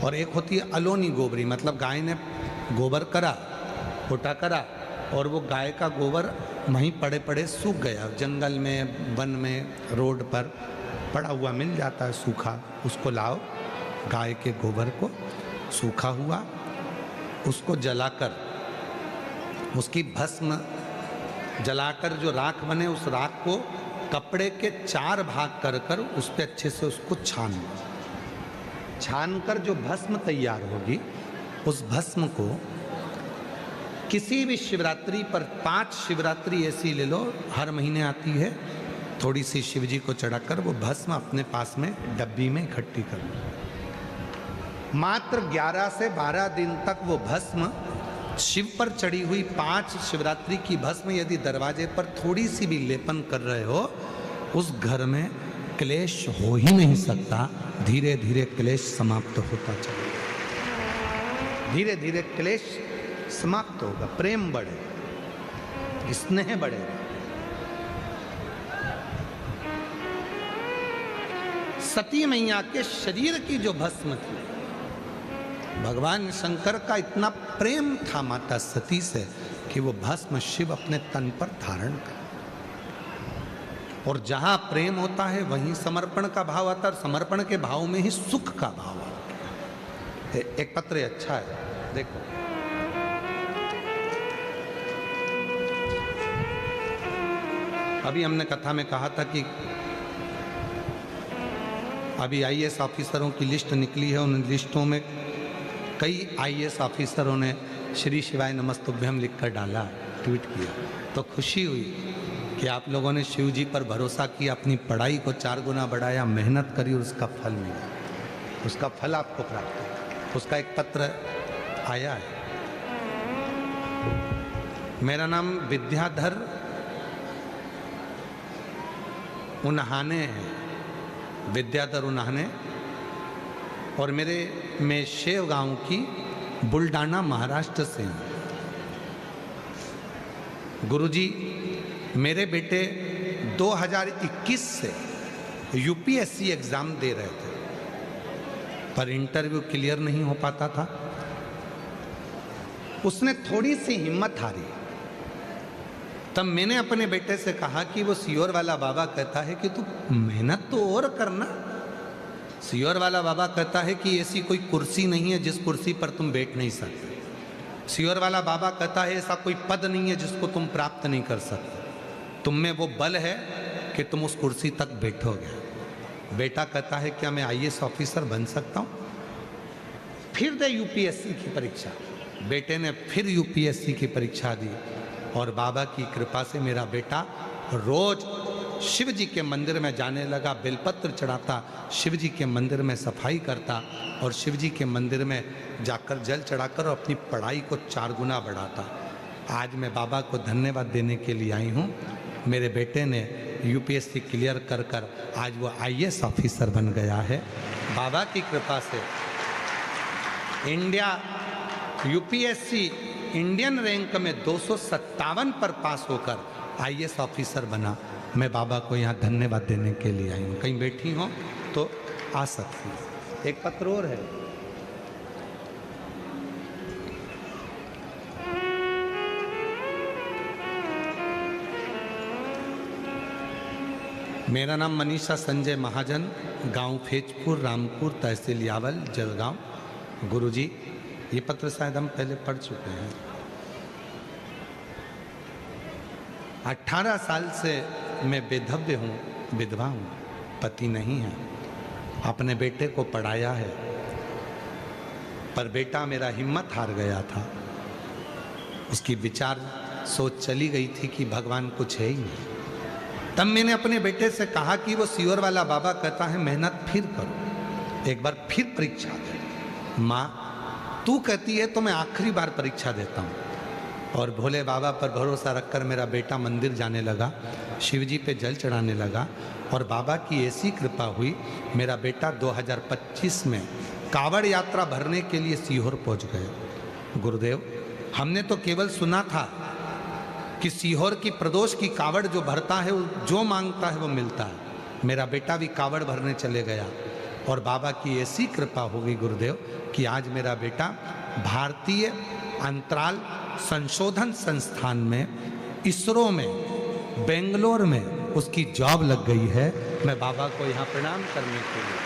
और एक होती है अलोनी गोबरी, मतलब गाय ने गोबर करा, फोटा करा और वो गाय का गोबर वहीं पड़े पड़े सूख गया, जंगल में, वन में, रोड पर पड़ा हुआ मिल जाता है सूखा, उसको लाओ, गाय के गोबर को सूखा हुआ, उसको जलाकर, उसकी भस्म जलाकर जो राख बने, उस राख को कपड़े के 4 भाग कर कर उस पर अच्छे से उसको छान कर जो भस्म तैयार होगी, उस भस्म को किसी भी शिवरात्रि पर, 5 शिवरात्रि ऐसी ले लो, हर महीने आती है, थोड़ी सी शिवजी को चढ़ाकर वो भस्म अपने पास में डब्बी में इकट्ठी कर लो। मात्र 11 से 12 दिन तक वो भस्म शिव पर चढ़ी हुई 5 शिवरात्रि की भस्म यदि दरवाजे पर थोड़ी सी भी लेपन कर रहे हो, उस घर में क्लेश हो ही नहीं सकता। धीरे धीरे क्लेश समाप्त होता चलेगा, धीरे धीरे क्लेश समाप्त होगा, प्रेम बढ़ेगा, स्नेह बढ़ेगा। सती मैया के शरीर की जो भस्म थी, भगवान शंकर का इतना प्रेम था माता सती से कि वो भस्म शिव अपने तन पर धारण कर, और जहां प्रेम होता है वहीं समर्पण का भाव आता है, और समर्पण के भाव में ही सुख का भाव आता है। एक पत्र अच्छा है, देखो, अभी हमने कथा में कहा था कि अभी आईएएस ऑफिसरों की लिस्ट निकली है, उन लिस्टों में कई आईएएस ऑफिसरों ने श्री शिवाय नमस्तुभ्यम लिखकर डाला, ट्वीट किया, तो खुशी हुई कि आप लोगों ने शिव जी पर भरोसा किया, अपनी पढ़ाई को 4 गुना बढ़ाया, मेहनत करी और उसका फल मिला, उसका फल आपको प्राप्त हुआ। उसका एक पत्र आया है। मेरा नाम विद्याधर उन्हाने है, विद्याधर उन्हाने, और मैं शेव गांव की बुल्डाना महाराष्ट्र से हूँ। गुरुजी, मेरे बेटे 2021 से यूपीएससी एग्जाम दे रहे थे, पर इंटरव्यू क्लियर नहीं हो पाता था। उसने थोड़ी सी हिम्मत हारी। तब मैंने अपने बेटे से कहा कि वो सियोर वाला बाबा कहता है कि तू मेहनत तो और करना। सियोर वाला बाबा कहता है कि ऐसी कोई कुर्सी नहीं है जिस कुर्सी पर तुम बैठ नहीं सकते। सियोर वाला बाबा कहता है ऐसा कोई पद नहीं है जिसको तुम प्राप्त नहीं कर सकते। तुम में वो बल है कि तुम उस कुर्सी तक बैठोगे। बेटा कहता है क्या मैं आईएएस ऑफिसर बन सकता हूँ? फिर दे यूपीएससी की परीक्षा। बेटे ने फिर यूपीएससी की परीक्षा दी और बाबा की कृपा से मेरा बेटा रोज शिव जी के मंदिर में जाने लगा, बेलपत्र चढ़ाता, शिव जी के मंदिर में सफाई करता और शिव जी के मंदिर में जाकर जल चढ़ाकर और अपनी पढ़ाई को 4 गुना बढ़ाता। आज मैं बाबा को धन्यवाद देने के लिए आई हूँ। मेरे बेटे ने यूपीएससी क्लियर कर कर आज वो आईएएस ऑफिसर बन गया है। बाबा की कृपा से इंडिया यूपीएससी इंडियन रैंक में 257 पर पास होकर आईएएस ऑफिसर बना। मैं बाबा को यहाँ धन्यवाद देने के लिए आई हूँ। कहीं बैठी हो तो आ सकती है। एक पत्र और है। मेरा नाम मनीषा संजय महाजन, गांव फेजपुर, रामपुर, तहसील यावल, जलगांव। गुरुजी, ये पत्र शायद हम पहले पढ़ चुके हैं। 18 साल से मैं बेधव्य हूँ, विधवा हूँ, पति नहीं है। अपने बेटे को पढ़ाया है, पर बेटा मेरा हिम्मत हार गया था। उसकी विचार सोच चली गई थी कि भगवान कुछ है ही नहीं। तब मैंने अपने बेटे से कहा कि वो सियोर वाला बाबा कहता है मेहनत फिर करो, एक बार फिर परीक्षा दे। माँ, तू कहती है तो मैं आखिरी बार परीक्षा देता हूँ। और भोले बाबा पर भरोसा रखकर मेरा बेटा मंदिर जाने लगा, शिव जी पे जल चढ़ाने लगा और बाबा की ऐसी कृपा हुई, मेरा बेटा 2025 में कावड़ यात्रा भरने के लिए सीहोर पहुँच गए। गुरुदेव, हमने तो केवल सुना था कि सीहोर की प्रदोष की कावड़ जो भरता है, जो मांगता है वो मिलता है। मेरा बेटा भी कावड़ भरने चले गया और बाबा की ऐसी कृपा होगी गुरुदेव कि आज मेरा बेटा भारतीय अंतराल संशोधन संस्थान में, इसरो में, बेंगलोर में उसकी जॉब लग गई है। मैं बाबा को यहाँ प्रणाम करने के लिए,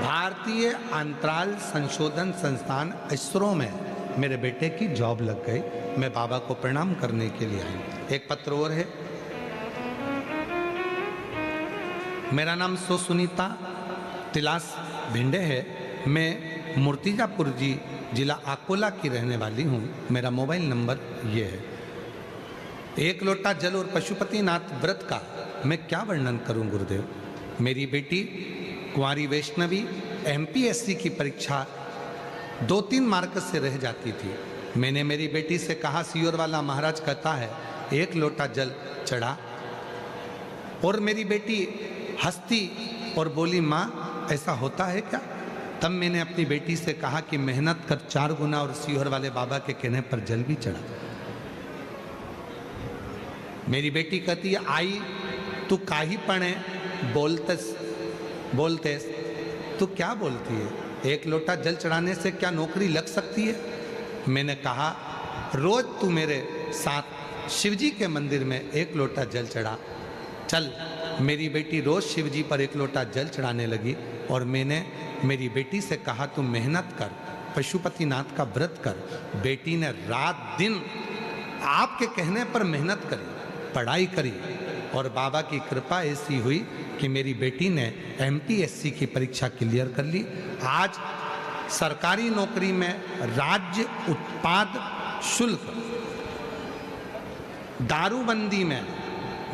भारतीय अंतराल संशोधन संस्थान इसरो में मेरे बेटे की जॉब लग गई। मैं बाबा को प्रणाम करने के लिए आई। एक पत्र और है। मेरा नाम सुनीता तिलास भिंडे है। मैं मूर्तिजापुर जी, जिला अकोला की रहने वाली हूँ। मेरा मोबाइल नंबर ये है। 1 लोटा जल और पशुपतिनाथ व्रत का मैं क्या वर्णन करूँ गुरुदेव। मेरी बेटी कुंवारी वैष्णवी एमपीएससी की परीक्षा 2-3 मार्क से रह जाती थी। मैंने मेरी बेटी से कहा, सियोर वाला महाराज कहता है 1 लोटा जल चढ़ा, और मेरी बेटी हंसती और बोली, माँ ऐसा होता है क्या? तब मैंने अपनी बेटी से कहा कि मेहनत कर 4 गुना और सियोर वाले बाबा के कहने पर जल भी चढ़ा। मेरी बेटी कहती है, आई तू काहे पढ़े बोलते तू क्या बोलती है? 1 लोटा जल चढ़ाने से क्या नौकरी लग सकती है? मैंने कहा, रोज तू मेरे साथ शिवजी के मंदिर में 1 लोटा जल चढ़ा। चल। मेरी बेटी रोज शिवजी पर 1 लोटा जल चढ़ाने लगी और मैंने मेरी बेटी से कहा, तू मेहनत कर, पशुपतिनाथ का व्रत कर। बेटी ने रात दिन आपके कहने पर मेहनत करी, पढ़ाई करी और बाबा की कृपा ऐसी हुई कि मेरी बेटी ने एमपीएससी की परीक्षा क्लियर कर ली। आज सरकारी नौकरी में राज्य उत्पाद शुल्क, दारूबंदी में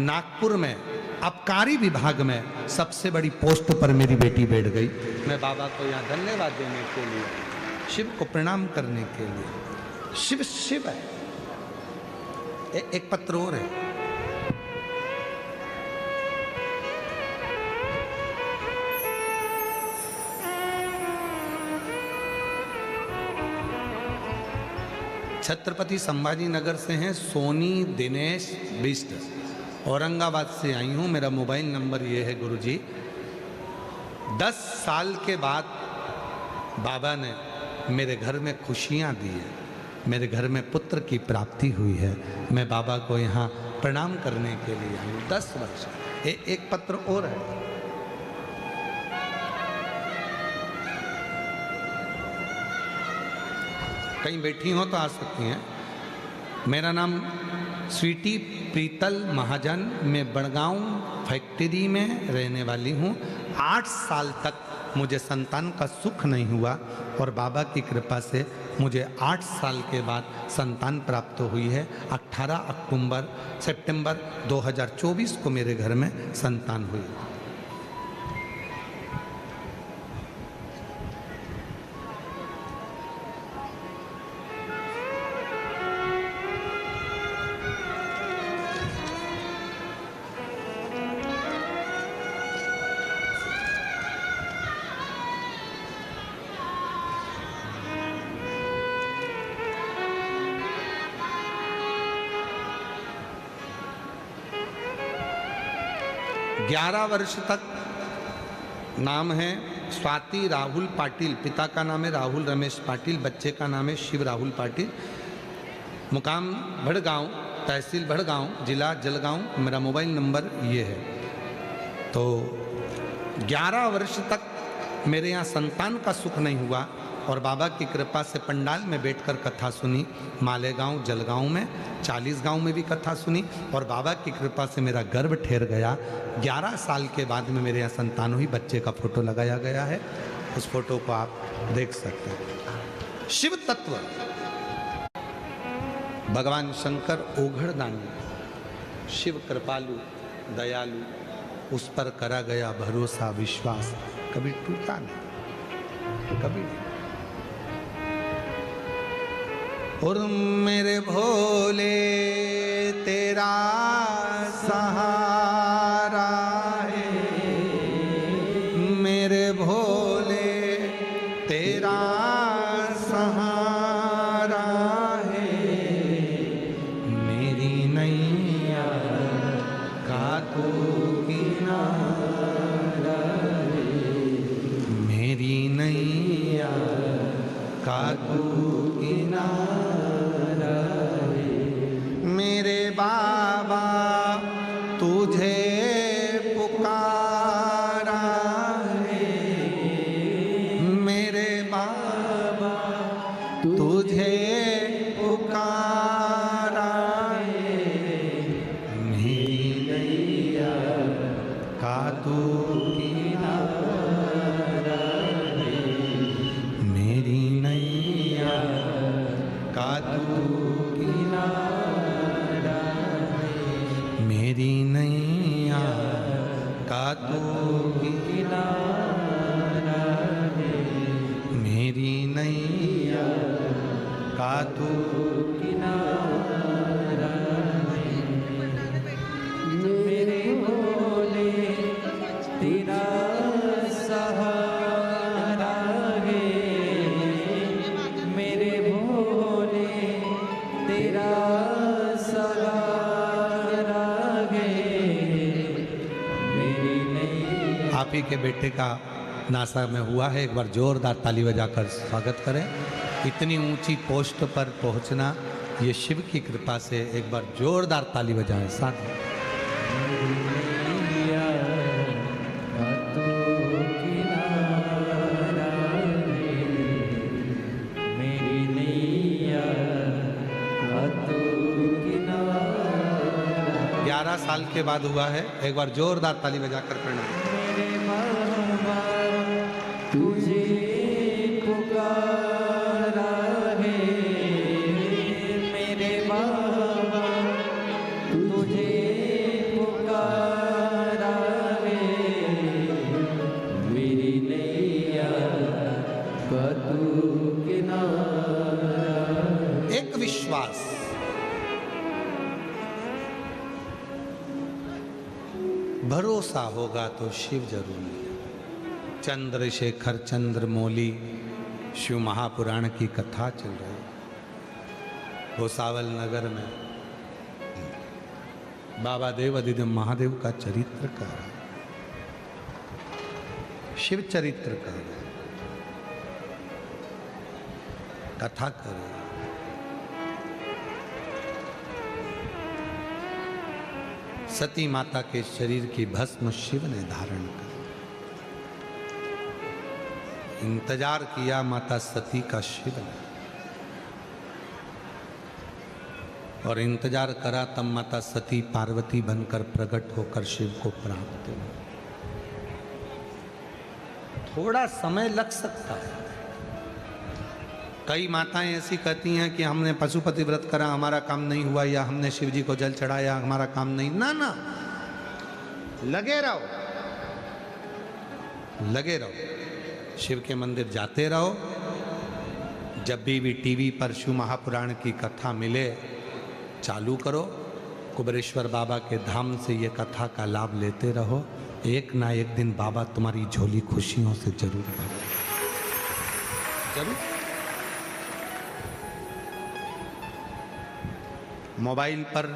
नागपुर में आबकारी विभाग में सबसे बड़ी पोस्ट पर मेरी बेटी बैठ गई। मैं बाबा को यहाँ धन्यवाद देने के लिए, शिव को प्रणाम करने के लिए। शिव शिव है। एक पत्र और है। छत्रपति संभाजी नगर से हैं सोनी दिनेश बिष्ट, औरंगाबाद से आई हूँ। मेरा मोबाइल नंबर ये है गुरुजी। 10 साल के बाद बाबा ने मेरे घर में खुशियाँ दी है, मेरे घर में पुत्र की प्राप्ति हुई है। मैं बाबा को यहाँ प्रणाम करने के लिए आई हूँ। 10 वर्ष। एक पत्र और है। कहीं बैठी हो तो आ सकती हैं। मेरा नाम स्वीटी प्रीतल महाजन, मैं बड़गांव फैक्ट्री में रहने वाली हूँ। 8 साल तक मुझे संतान का सुख नहीं हुआ और बाबा की कृपा से मुझे 8 साल के बाद संतान प्राप्त हुई है। 18 सितंबर 2024 को मेरे घर में संतान हुई। ग्यारह वर्ष तक नाम है स्वाति राहुल पाटिल। पिता का नाम है राहुल रमेश पाटिल, बच्चे का नाम है शिव राहुल पाटिल। मुकाम भड़गांव, तहसील भड़गांव, जिला जलगांव। मेरा मोबाइल नंबर ये है। तो 11 वर्ष तक मेरे यहाँ संतान का सुख नहीं हुआ और बाबा की कृपा से पंडाल में बैठकर कथा सुनी। मालेगांव, जलगांव में, 40 गांव में भी कथा सुनी और बाबा की कृपा से मेरा गर्भ ठहर गया। 11 साल के बाद में मेरे यहाँ संतान हुई। बच्चे का फोटो लगाया गया है, उस फोटो को आप देख सकते हैं। शिव तत्व भगवान शंकर ओघड़दानी, शिव कृपालु दयालु, उस पर करा गया भरोसा विश्वास कभी टूटा नहीं, कभी नहीं। और मेरे भोले तेरा सहारा है, मेरे भोले तेरा सहारा है, मेरी नैया का तू किनारा है, मेरी नैया का तू किनारा है। मेरे बाबा तुझे पुकारा है, मेरे बाबा तुझे पुकारा है, मेरी नैया का तू किनारा है, मेरी नैया का तू किनारा है, मेरी नैया का तू किनारा है, मेरी नैया का तू किनारा है। मेरे भोले तेरा सहारा है, मेरे भोले तेरा सहारा है, मेरी नैया। आप ही के बेटे का नासा में हुआ है। एक बार जोरदार ताली बजाकर स्वागत करें। इतनी ऊंची पोस्ट पर पहुंचना ये शिव की कृपा से। एक बार जोरदार ताली बजाएं साथ में। नैया का तू किनारा है, मेरी नैया का तू किनारा। 11 साल के बाद हुआ है। एक बार जोरदार ताली बजाकर प्रणाम। मेरे बाबा तुझे पुकार भरोसा होगा तो शिव जरूर मिलेगा। चंद्रशेखर चंद्रमौली शिव महापुराण की कथा चल रही है भुसावल नगर में। बाबा देव अधिदेव महादेव का चरित्र कर रहा है, शिव चरित्र कर रहा है, कथा कर रहा है। सती माता के शरीर की भस्म शिव ने धारण कर इंतजार किया माता सती का शिव ने, और इंतजार करा तब माता सती पार्वती बनकर प्रकट होकर शिव को प्राप्त हुई। थोड़ा समय लग सकता है। कई माताएं ऐसी कहती हैं कि हमने पशुपति व्रत करा, हमारा काम नहीं हुआ, या हमने शिव जी को जल चढ़ाया, हमारा काम नहीं। ना ना, लगे रहो, लगे रहो, शिव के मंदिर जाते रहो। जब भी टीवी पर शिव महापुराण की कथा मिले चालू करो, कुबेरेश्वर बाबा के धाम से ये कथा का लाभ लेते रहो। एक ना एक दिन बाबा तुम्हारी झोली खुशियों से जरूर भरेगा, जरूर। मोबाइल पर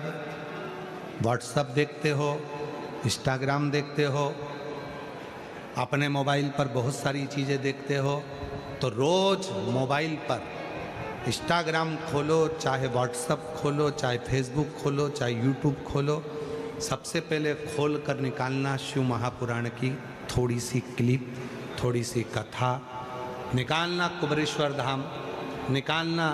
व्हाट्सएप देखते हो, इंस्टाग्राम देखते हो, अपने मोबाइल पर बहुत सारी चीज़ें देखते हो, तो रोज़ मोबाइल पर इंस्टाग्राम खोलो, चाहे व्हाट्सएप खोलो, चाहे फेसबुक खोलो, चाहे यूट्यूब खोलो, सबसे पहले खोल कर निकालना शिव महापुराण की थोड़ी सी क्लिप, थोड़ी सी कथा निकालना, कुबेरेश्वर धाम निकालना,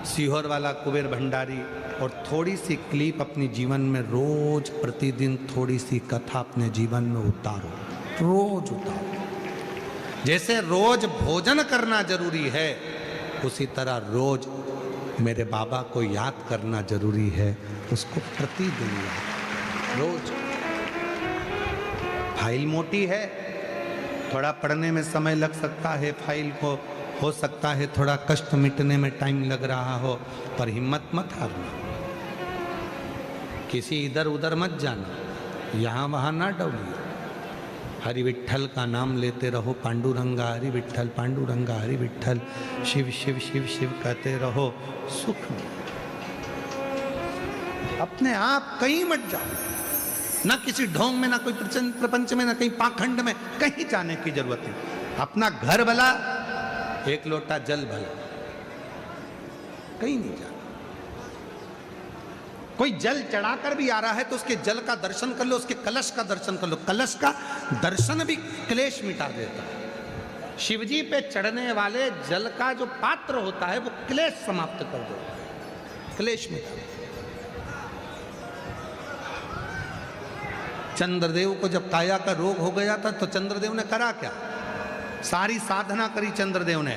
सीहोर वाला कुबेर भंडारी, और थोड़ी सी क्लिप अपनी जीवन में रोज प्रतिदिन थोड़ी सी कथा अपने जीवन में उतारो, रोज उतारो। जैसे रोज भोजन करना जरूरी है, उसी तरह रोज मेरे बाबा को याद करना जरूरी है, उसको प्रतिदिन याद, रोज। फाइल मोटी है, थोड़ा पढ़ने में समय लग सकता है, फाइल को हो सकता है थोड़ा कष्ट मिटने में टाइम लग रहा हो, पर हिम्मत मत हारना, किसी इधर उधर मत जाना, यहाँ वहाँ ना डौलिए। हरि विट्ठल का नाम लेते रहो, पांडुरंगा हरि विट्ठल, पांडुरंगा हरि विट्ठल, शिव शिव शिव शिव कहते रहो, सुख में अपने आप कहीं मत जाओ, ना किसी ढोंग में, ना कोई प्रपंच में, ना कहीं पाखंड में, कहीं जाने की जरूरत नहीं। अपना घर भला, एक लोटा जल भला, कहीं नहीं जाना। कोई जल चढ़ाकर भी आ रहा है तो उसके जल का दर्शन कर लो, उसके कलश का दर्शन कर लो। कलश का दर्शन भी क्लेश मिटा देता है। शिवजी पे चढ़ने वाले जल का जो पात्र होता है वो क्लेश समाप्त कर देता है, क्लेश मिटा देता है। चंद्रदेव को जब काया का रोग हो गया था तो चंद्रदेव ने करा क्या? सारी साधना करी चंद्रदेव ने,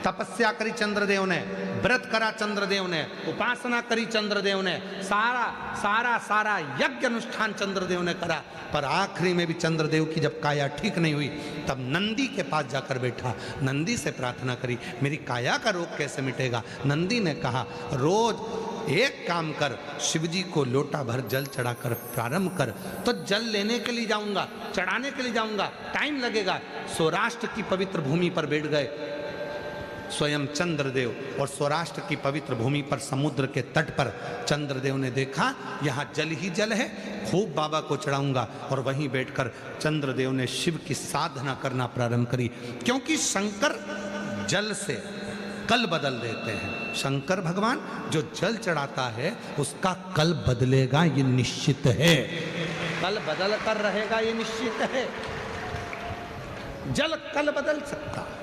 तपस्या करी चंद्रदेव ने, व्रत करा चंद्रदेव ने, उपासना करी चंद्रदेव ने, सारा यज्ञ अनुष्ठान चंद्रदेव ने करा, पर आखिरी में भी चंद्रदेव की जब काया ठीक नहीं हुई तब नंदी के पास जाकर बैठा, नंदी से प्रार्थना करी, मेरी काया का रोग कैसे मिटेगा? नंदी ने कहा, रोज एक काम कर, शिवजी को लोटा भर जल चढ़ाकर प्रारंभ कर। तो जल लेने के लिए जाऊंगा, चढ़ाने के लिए जाऊंगा, टाइम लगेगा। सौराष्ट्र की पवित्र भूमि पर बैठ गए स्वयं चंद्रदेव, और सौराष्ट्र की पवित्र भूमि पर समुद्र के तट पर चंद्रदेव ने देखा यहाँ जल ही जल है, खूब बाबा को चढ़ाऊंगा, और वहीं बैठकर चंद्रदेव ने शिव की साधना करना प्रारंभ करी। क्योंकि शंकर जल से कल बदल देते हैं। शंकर भगवान जो जल चढ़ाता है उसका कल बदलेगा, ये निश्चित है, कल बदल कर रहेगा, ये निश्चित है। जल कल बदल सकता है।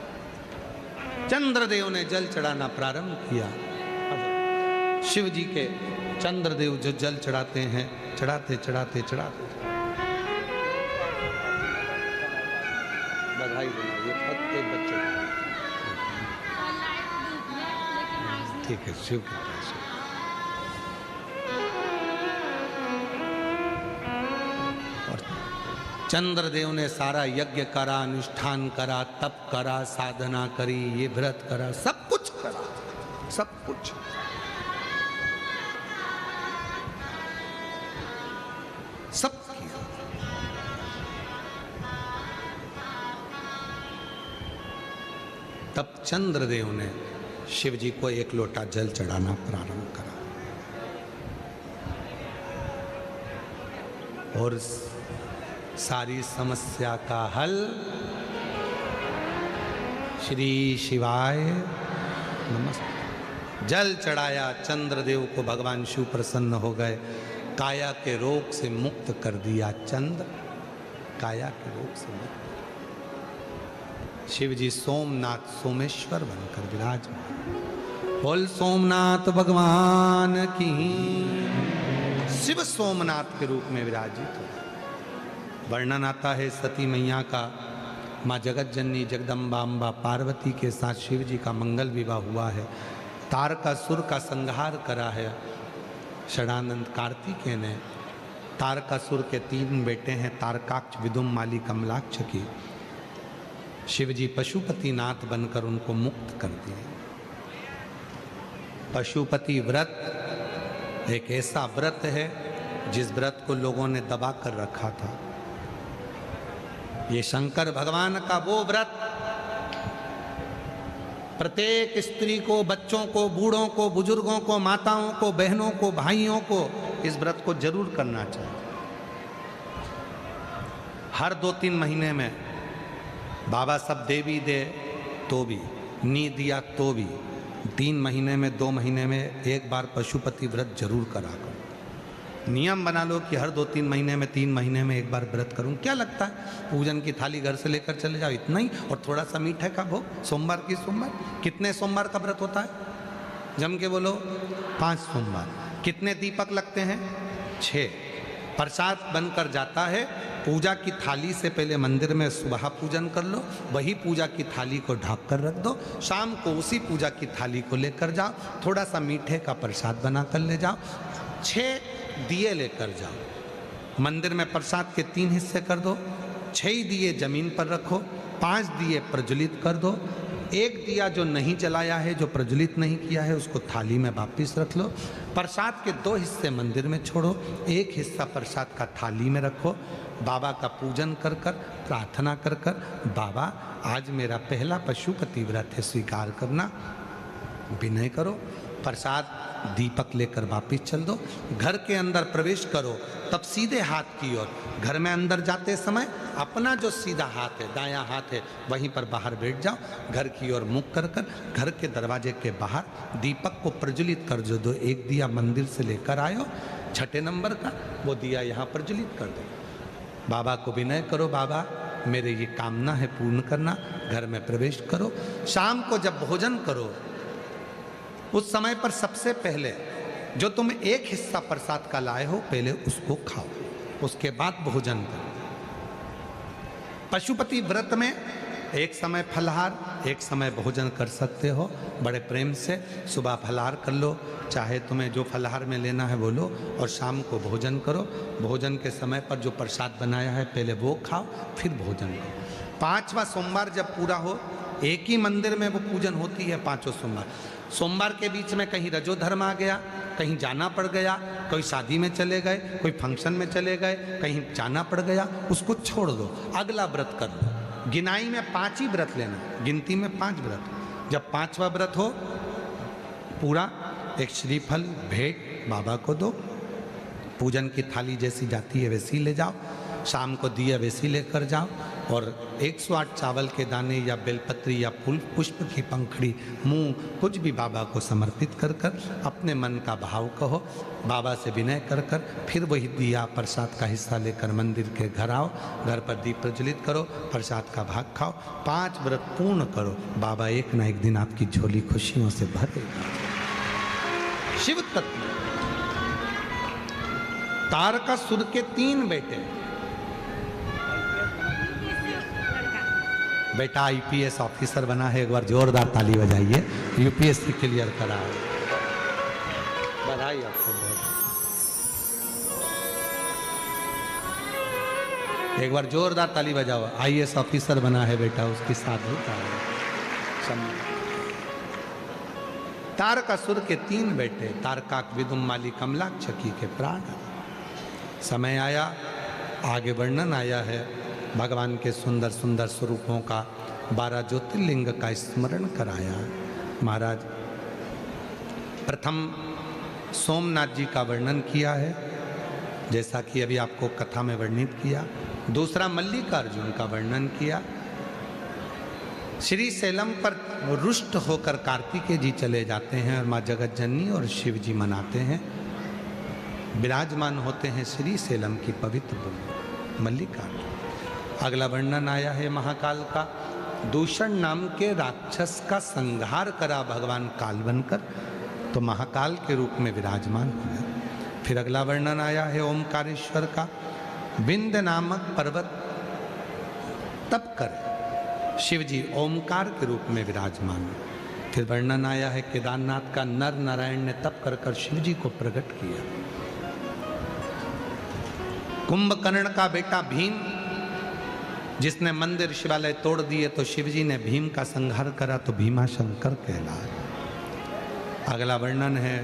चंद्रदेव ने जल चढ़ाना प्रारंभ किया। अब शिव जी के चंद्रदेव जो जल चढ़ाते हैं, चढ़ाते चढ़ाते चढ़ाते, बधाई बनाइए पत्ते बच्चे, ठीक है, शिव के पास। और चंद्रदेव ने सारा यज्ञ करा, अनुष्ठान करा, तप करा, साधना करी, ये व्रत करा, सब कुछ करा, सब कुछ। सब किया। चंद्रदेव ने शिव जी को एक लोटा जल चढ़ाना प्रारंभ करा और सारी समस्या का हल श्री शिवाय नमस्ते। जल चढ़ाया, चंद्रदेव को भगवान शिव प्रसन्न हो गए, काया के रोग से मुक्त कर दिया। चंद्र काया के रोग से मुक्त। शिव जी सोमनाथ सोमेश्वर बनकर विराजमान। बोल सोमनाथ भगवान की। शिव सोमनाथ के रूप में विराजित हो। वर्णन आता है सती मैया का, माँ जगत जननी जगदम्बा अम्बा पार्वती के साथ शिव जी का मंगल विवाह हुआ है। तारकासुर का संहार करा है षडानंद कार्तिकेय ने। तारकासुर के 3 बेटे हैं, तारकाक्ष, विदुम, माली, कमलाक्ष की। शिव जी पशुपति नाथ बनकर उनको मुक्त कर दिए। पशुपति व्रत एक ऐसा व्रत है जिस व्रत को लोगों ने दबा कर रखा था। ये शंकर भगवान का वो व्रत प्रत्येक स्त्री को, बच्चों को, बूढ़ों को, बुजुर्गों को, माताओं को, बहनों को, भाइयों को इस व्रत को जरूर करना चाहिए। हर 2-3 महीने में बाबा सब देवी दे तो भी, नी दिया तो भी, 3 महीने में, 2 महीने में एक बार पशुपति व्रत जरूर करा करो। नियम बना लो कि हर 2-3 महीने में, 3 महीने में एक बार व्रत करूं। क्या लगता है, पूजन की थाली घर से लेकर चले जाओ, इतना ही, और थोड़ा सा मीठे का भोग। सोमवार की सोमवार, कितने सोमवार का व्रत होता है? जम के बोलो, 5 सोमवार। कितने दीपक लगते हैं? 6। प्रसाद बनकर जाता है। पूजा की थाली से पहले मंदिर में सुबह पूजन कर लो, वही पूजा की थाली को ढक कर रख दो। शाम को उसी पूजा की थाली को लेकर जाओ, थोड़ा सा मीठे का प्रसाद बना कर ले जाओ। 6 दिए लेकर जाओ। मंदिर में प्रसाद के 3 हिस्से कर दो। 6 दिए जमीन पर रखो, 5 दिए प्रज्वलित कर दो। 1 दिया जो नहीं जलाया है, जो प्रज्वलित नहीं किया है, उसको थाली में वापिस रख लो। प्रसाद के 2 हिस्से मंदिर में छोड़ो, 1 हिस्सा प्रसाद का थाली में रखो। बाबा का पूजन कर कर, प्रार्थना कर कर, बाबा आज मेरा पहला पशुपति व्रत है, स्वीकार करना। विनय करो, प्रसाद दीपक लेकर वापिस चल दो। घर के अंदर प्रवेश करो, तब सीधे हाथ की ओर। घर में अंदर जाते समय अपना जो सीधा हाथ है, दायां हाथ है, वहीं पर बाहर बैठ जाओ। घर की ओर मुख कर कर घर के दरवाजे के बाहर दीपक को प्रज्वलित कर दो। 1 दिया मंदिर से लेकर आयो, 6ठे नंबर का, वो दिया यहाँ प्रज्वलित कर दो। बाबा को विनय करो, बाबा मेरे ये कामना है पूर्ण करना। घर में प्रवेश करो। शाम को जब भोजन करो, उस समय पर सबसे पहले जो तुम 1 हिस्सा प्रसाद का लाए हो, पहले उसको खाओ, उसके बाद भोजन करो। पशुपति व्रत में एक समय फलाहार, एक समय भोजन कर सकते हो। बड़े प्रेम से सुबह फलाहार कर लो, चाहे तुम्हें जो फलाहार में लेना है वो लो, और शाम को भोजन करो। भोजन के समय पर जो प्रसाद बनाया है पहले वो खाओ, फिर भोजन करो। 5वां सोमवार जब पूरा हो, एक ही मंदिर में वो पूजन होती है 5 सोमवार। सोमवार के बीच में कहीं रजोधर्म आ गया, कहीं जाना पड़ गया, कोई शादी में चले गए, कोई फंक्शन में चले गए, कहीं जाना पड़ गया, उसको छोड़ दो, अगला व्रत कर लो। गिनाई में 5 ही व्रत लेना, गिनती में 5 व्रत। जब 5वां व्रत हो पूरा, एक श्रीफल भेंट बाबा को दो। पूजन की थाली जैसी जाती है वैसी ले जाओ। शाम को दिया वैसी लेकर जाओ, और 108 चावल के दाने या बेलपत्री या फूल पुष्प की पंखड़ी, मूंग, कुछ भी बाबा को समर्पित कर कर अपने मन का भाव कहो। बाबा से विनय कर कर फिर वही दिया प्रसाद का हिस्सा लेकर मंदिर के घर आओ। घर पर दीप प्रज्वलित करो, प्रसाद का भाग खाओ। 5 व्रत पूर्ण करो, बाबा एक ना एक दिन आपकी झोली खुशियों से भर देगा। शिव तत्व। तारकासुर के 3 बेटे। बेटा IPS ऑफिसर बना है, एक बार जोरदार ताली बजाइए। UPSC क्लियर करा है, बधाई आपको बहुत। एक बार जोरदार ताली बजाओ। IAS ऑफिसर बना है बेटा, उसकी साधु तारकासुर के 3 बेटे, तारकाक, विदुम, माली, कमलाक्ष के प्राण। समय आया, आगे वर्णन आया है भगवान के सुंदर सुंदर स्वरूपों का। 12 ज्योतिर्लिंग का स्मरण कराया। महाराज प्रथम सोमनाथ जी का वर्णन किया है, जैसा कि अभी आपको कथा में वर्णित किया। दूसरा मल्लिकार्जुन का वर्णन किया। श्री शैलम पर रुष्ट होकर कार्तिकेय जी चले जाते हैं और माँ जगत जननी और शिव जी मनाते हैं, विराजमान होते हैं श्री शैलम की पवित्र भूमि मल्लिकार्जुन। अगला वर्णन आया है महाकाल का। दूषण नाम के राक्षस का संहार करा भगवान काल बनकर, तो महाकाल के रूप में विराजमान हुए। फिर अगला वर्णन आया है ओमकारेश्वर का। विंध्य नामक पर्वत तप कर शिव जी ओमकार के रूप में विराजमान हुए। फिर वर्णन आया है केदारनाथ का। नर नारायण ने तप कर कर शिव जी को प्रकट किया। कुंभकर्ण का बेटा भीम, जिसने मंदिर शिवालय तोड़ दिए, तो शिवजी ने भीम का संहार करा, तो भीमा शंकर कहलाए। अगला वर्णन है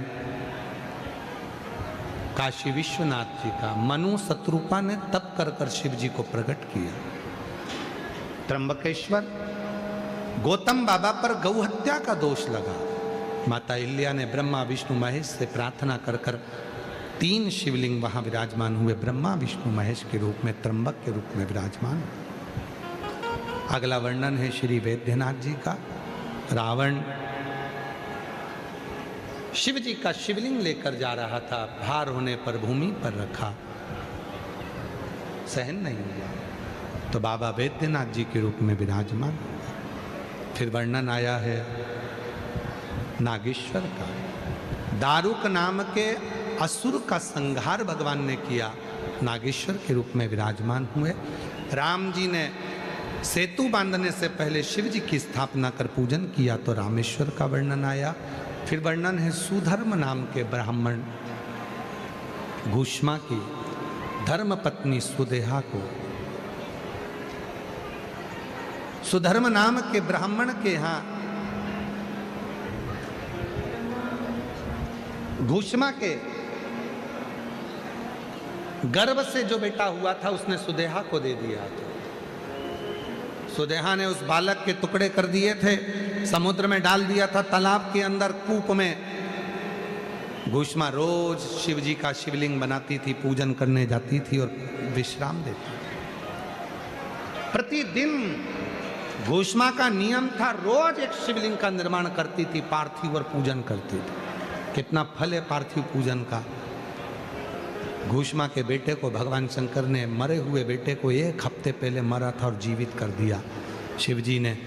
काशी विश्वनाथ जी का। मनु शत्रुपा ने तप कर कर शिव जी को प्रकट किया। त्र्यंबकेश्वर, गौतम बाबा पर गौ हत्या का दोष लगा। माता इल्या ने ब्रह्मा विष्णु महेश से प्रार्थना कर कर 3 शिवलिंग वहां विराजमान हुए। ब्रह्मा विष्णु महेश के रूप में, त्र्यंबक के रूप में विराजमान। अगला वर्णन है श्री वैद्यनाथ जी का। रावण शिव जी का शिवलिंग लेकर जा रहा था, भार होने पर भूमि पर रखा, सहन नहीं हुआ, तो बाबा वैद्यनाथ जी के रूप में विराजमान। फिर वर्णन आया है नागेश्वर का। दारुक नाम के असुर का संहार भगवान ने किया, नागेश्वर के रूप में विराजमान हुए। राम जी ने सेतु बांधने से पहले शिव जी की स्थापना कर पूजन किया, तो रामेश्वर का वर्णन आया। फिर वर्णन है सुधर्म नाम के ब्राह्मण घुष्मा की धर्म पत्नी सुदेहा को, सुधर्म नाम के ब्राह्मण के यहाँ घुष्मा के गर्भ से जो बेटा हुआ था उसने सुदेहा को दे दिया था। सुदेहा ने उस बालक के टुकड़े कर दिए थे, समुद्र में डाल दिया था, तालाब के अंदर कूप में। घुष्मा रोज शिव जी का शिवलिंग बनाती थी, पूजन करने जाती थी और विश्राम देती। प्रतिदिन घुष्मा का नियम था, रोज एक शिवलिंग का निर्माण करती थी, पार्थिव और पूजन करती थी। कितना फल है पार्थिव पूजन का। घुष्मा के बेटे को भगवान शंकर ने, मरे हुए बेटे को 1 हफ्ते पहले मरा था और जीवित कर दिया। शिव जी ने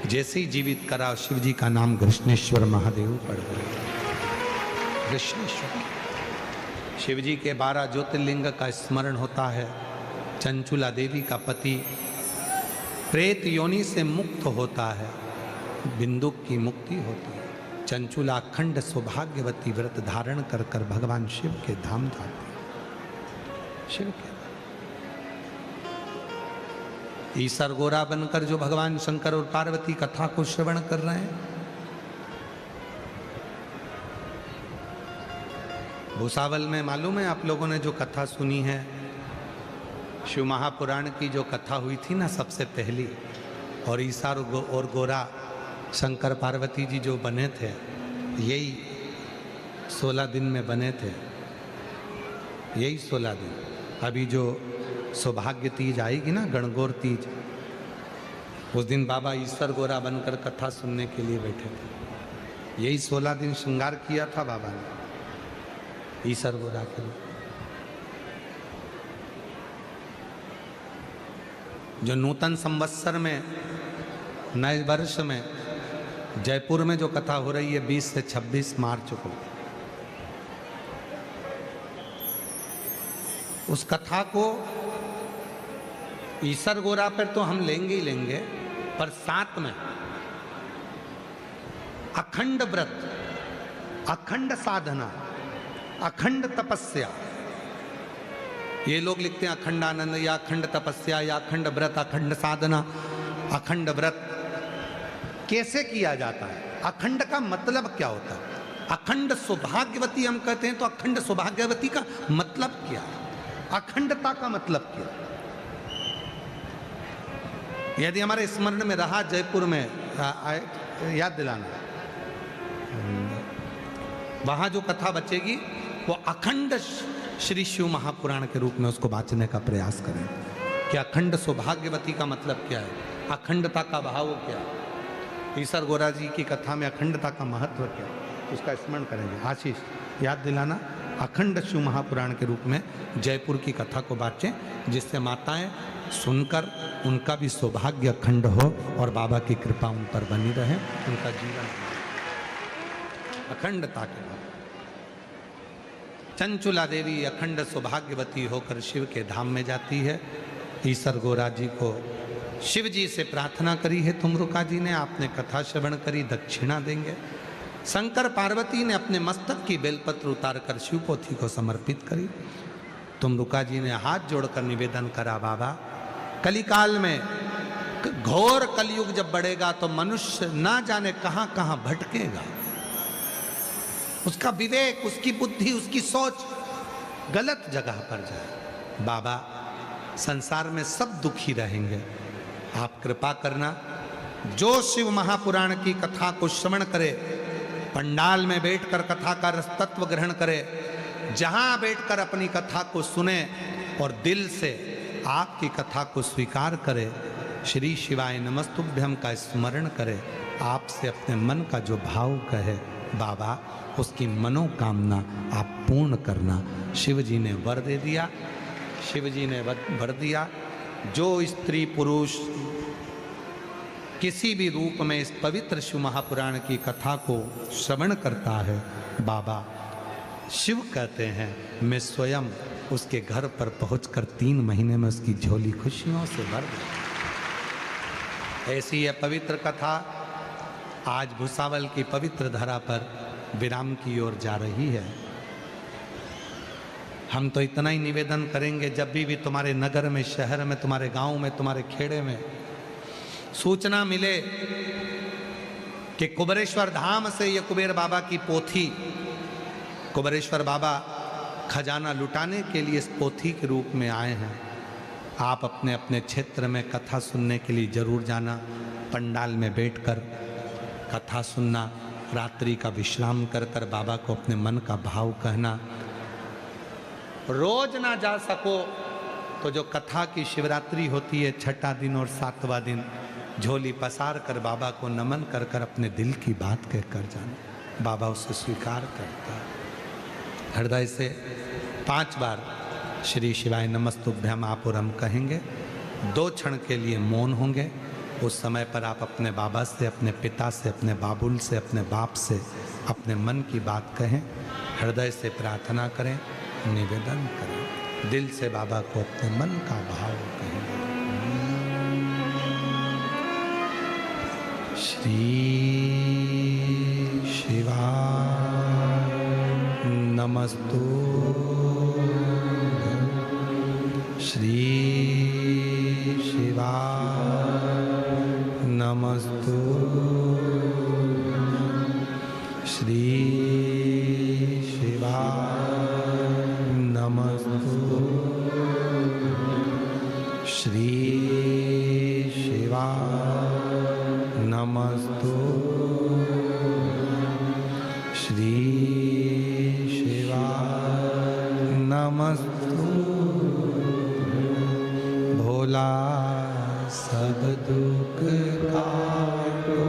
जैसे ही जीवित करा, शिव जी का नाम कृष्णेश्वर महादेव पड़ गए। कृष्णेश्वर शिव जी के 12 ज्योतिर्लिंग का स्मरण होता है। चंचुला देवी का पति प्रेत योनि से मुक्त होता है, बिंदुक की मुक्ति होती है। चंचुला अखंड सौभाग्यवती व्रत धारण कर कर भगवान शिव के धाम जाती है। शिव के ईसर गोरा बनकर जो भगवान शंकर और पार्वती कथा को श्रवण कर रहे हैं, भूसावल में मालूम है आप लोगों ने जो कथा सुनी है, शिव महापुराण की जो कथा हुई थी ना सबसे पहली, और ईसा और गोरा शंकर पार्वती जी जो बने थे, यही 16 दिन में बने थे, यही 16 दिन। अभी जो सौभाग्य तीज आएगी ना, गणगौर तीज, उस दिन बाबा ईश्वर गोरा बनकर कथा सुनने के लिए बैठे थे। यही 16 दिन श्रृंगार किया था बाबा ने ईश्वर गोरा के लिए। जो नूतन संवत्सर में, नए वर्ष में जयपुर में जो कथा हो रही है 20 से 26 मार्च को, उस कथा को ईसर गोरा पर तो हम लेंगे ही लेंगे, पर साथ में अखंड व्रत, अखंड साधना, अखंड तपस्या, ये लोग लिखते हैं अखंड आनंद या अखंड तपस्या या अखंड व्रत, अखंड साधना। अखंड व्रत कैसे किया जाता है, अखंड का मतलब क्या होता है? अखंड सौभाग्यवती हम कहते हैं, तो अखंड सौभाग्यवती का मतलब क्या है? अखंडता का मतलब क्या? यदि हमारे स्मरण में रहा जयपुर में याद दिलाना, वहां जो कथा बचेगी वो अखंड श्री शिव महापुराण के रूप में उसको बांचने का प्रयास करें कि अखंड सौभाग्यवती का मतलब क्या है, अखंडता का भाव क्या है, ईसर गोरा जी की कथा में अखंडता का महत्व क्या है, उसका स्मरण करेंगे। आशीष याद दिलाना, अखंड शिव महापुराण के रूप में जयपुर की कथा को बांटें, जिससे माताएं सुनकर उनका भी सौभाग्य अखंड हो और बाबा की कृपा उन पर बनी रहे, उनका जीवन अखंडता के बाद। चंचुला देवी अखंड सौभाग्यवती होकर शिव के धाम में जाती है। ईसर गोरा जी को शिव जी से प्रार्थना करी है तुमरुका जी ने, आपने कथा श्रवण करी, दक्षिणा देंगे। शंकर पार्वती ने अपने मस्तक की बेलपत्र उतारकर शिवपोथी को समर्पित करी। तुमरुका जी ने हाथ जोड़कर निवेदन करा, बाबा कलिकाल में घोर कलयुग जब बढ़ेगा तो मनुष्य ना जाने कहां कहां भटकेगा, उसका विवेक, उसकी बुद्धि, उसकी सोच गलत जगह पर जाए। बाबा संसार में सब दुखी रहेंगे, आप कृपा करना, जो शिव महापुराण की कथा को श्रवण करे, पंडाल में बैठकर कथा का रस तत्व ग्रहण करे, जहां बैठकर अपनी कथा को सुने और दिल से आपकी कथा को स्वीकार करे, श्री शिवाय नमस्तुभ्यम का स्मरण करे, आपसे अपने मन का जो भाव कहे, बाबा उसकी मनोकामना आप पूर्ण करना। शिव जी ने वर दे दिया, शिव जी ने वर दिया, जो स्त्री पुरुष किसी भी रूप में इस पवित्र शिव महापुराण की कथा को श्रवण करता है, बाबा शिव कहते हैं मैं स्वयं उसके घर पर पहुंचकर 3 महीने में उसकी झोली खुशियों से भर दूं। ऐसी यह पवित्र कथा आज भुसावल की पवित्र धरा पर विराम की ओर जा रही है। हम तो इतना ही निवेदन करेंगे, जब भी तुम्हारे नगर में, शहर में, तुम्हारे गांव में, तुम्हारे खेड़े में सूचना मिले कि कुबेरेश्वर धाम से ये कुबेर बाबा की पोथी, कुबेरेश्वर बाबा खजाना लुटाने के लिए इस पोथी के रूप में आए हैं, आप अपने अपने क्षेत्र में कथा सुनने के लिए जरूर जाना। पंडाल में बैठकर कथा सुनना, रात्रि का विश्राम कर कर बाबा को अपने मन का भाव कहना। रोज ना जा सको तो जो कथा की शिवरात्रि होती है, छठा दिन और 7वां दिन, झोली पसार कर बाबा को नमन कर कर अपने दिल की बात कह कर जाना, बाबा उसे स्वीकार करता है। हृदय से 5 बार श्री शिवाय नमस्तुभ्यम आप और हम कहेंगे, 2 क्षण के लिए मौन होंगे। उस समय पर आप अपने बाबा से, अपने पिता से, अपने बाबुल से, अपने बाप से अपने मन की बात कहें, हृदय से प्रार्थना करें, निवेदन करें, दिल से बाबा को अपने मन का भाव कहें। श्री शिवाय नमस्तुभ्यं, श्री शिवाय नमस्तुभ्यं, श्री शिवाय नमस्तुभ्यं, श्री शिवाय नमस्तुभ्यं, श्री शिवाय नमस्तुभ्यं। भोला सब दुख काटो,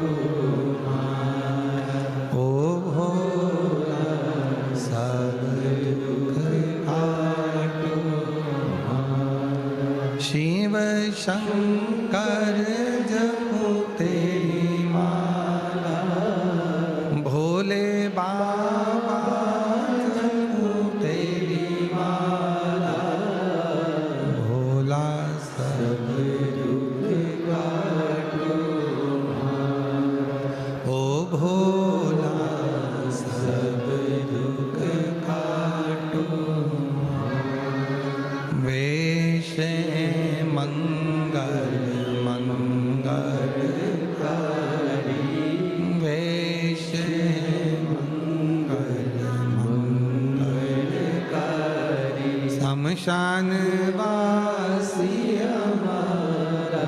ओ भोला सब दुख काटो, शिव शंकर जपो तेरी माला, भोले बाबा जपो तेरी माला, भोला सब दुख काटो, ओ भोला सब दुख काटो। वेश मंगल मंगल कारी, वेश मंगल मंगल कारी, शमशान वासी हमारा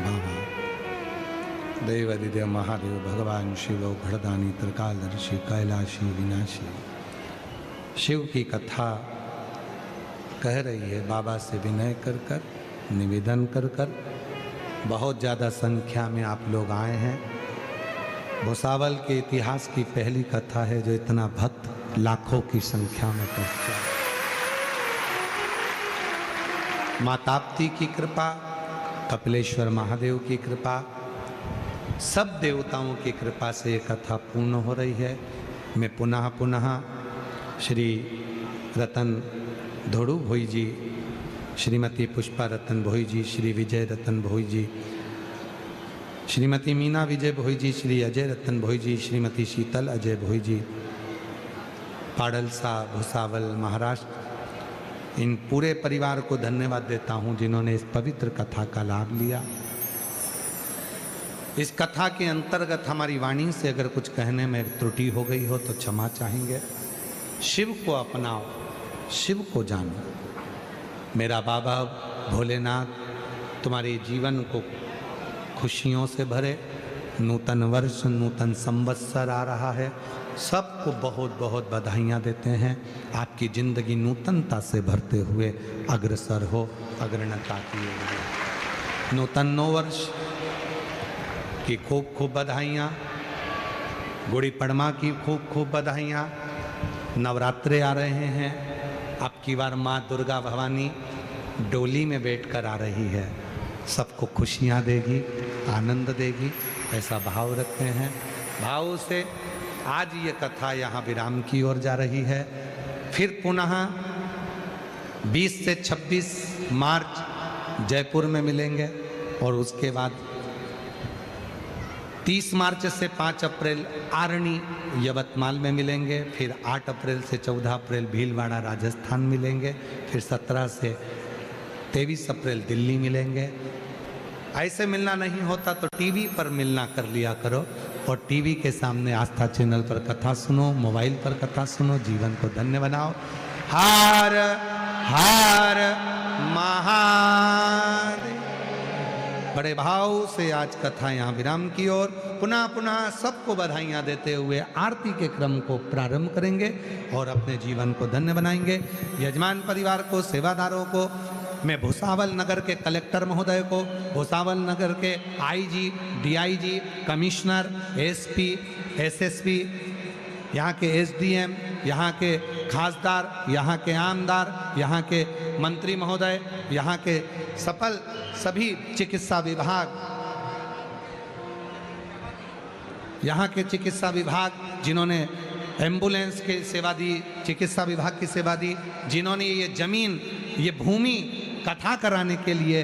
बाबा देवादिदेव महादेव भगवान शिव घड़दानी त्रिकालदर्शी कैलाशी विनाशी शिव की कथा कह रही है। बाबा से विनय कर कर, निवेदन कर कर, बहुत ज़्यादा संख्या में आप लोग आए हैं। भुसावल के इतिहास की पहली कथा है जो इतना भक्त लाखों की संख्या में पहुंचा। माँ ताप्ती की कृपा, कपिलेश्वर महादेव की कृपा, सब देवताओं की कृपा से ये कथा पूर्ण हो रही है। मैं पुनः पुनः श्री रतन धोड़ू भोई जी, श्रीमती पुष्पा रतन भोई जी, श्री विजय रतन भोई जी, श्रीमती मीना विजय भोई जी, श्री अजय रतन भोई जी, श्रीमती शीतल अजय भोई जी, पाडलसा भुसावल महाराष्ट्र, इन पूरे परिवार को धन्यवाद देता हूं जिन्होंने इस पवित्र कथा का लाभ लिया। इस कथा के अंतर्गत हमारी वाणी से अगर कुछ कहने में त्रुटि हो गई हो तो क्षमा चाहेंगे। शिव को अपनाओ, शिव को जानो। मेरा बाबा भोलेनाथ तुम्हारे जीवन को खुशियों से भरे। नूतन वर्ष, नूतन संवत्सर आ रहा है, सबको बहुत बहुत बधाइयाँ देते हैं। आपकी जिंदगी नूतनता से भरते हुए अग्रसर हो, अग्रणता की ओर। नूतन नौ वर्ष की खूब खूब बधाइयाँ, गुड़ी पड़वा की खूब खूब बधाइयाँ। नवरात्रे आ रहे हैं, अब की बार माँ दुर्गा भवानी डोली में बैठकर आ रही है, सबको खुशियाँ देगी, आनंद देगी, ऐसा भाव रखते हैं। भाव से आज ये कथा यहाँ विराम की ओर जा रही है। फिर पुनः 20 से 26 मार्च जयपुर में मिलेंगे और उसके बाद 30 मार्च से 5 अप्रैल आरणी यवतमाल में मिलेंगे। फिर 8 अप्रैल से 14 अप्रैल भीलवाड़ा राजस्थान मिलेंगे। फिर 17 से 23 अप्रैल दिल्ली मिलेंगे। ऐसे मिलना नहीं होता तो टीवी पर मिलना कर लिया करो, और टीवी के सामने आस्था चैनल पर कथा सुनो, मोबाइल पर कथा सुनो, जीवन को धन्य बनाओ। हर हर महादेव। बड़े भाव से आज कथा यहाँ विराम की ओर पुनः पुनः सबको बधाइयाँ देते हुए आरती के क्रम को प्रारंभ करेंगे और अपने जीवन को धन्य बनाएंगे। यजमान परिवार को, सेवादारों को, मैं भुसावल नगर के कलेक्टर महोदय को, भुसावल नगर के IG, DIG, commissioner, SP, SSP, यहाँ के एसडीएम, यहाँ के खासदार, यहाँ के आमदार, यहाँ के मंत्री महोदय, यहाँ के सफल सभी चिकित्सा विभाग, यहाँ के चिकित्सा विभाग जिन्होंने एम्बुलेंस की सेवा दी, चिकित्सा विभाग की सेवा दी, जिन्होंने ये जमीन, ये भूमि कथा कराने के लिए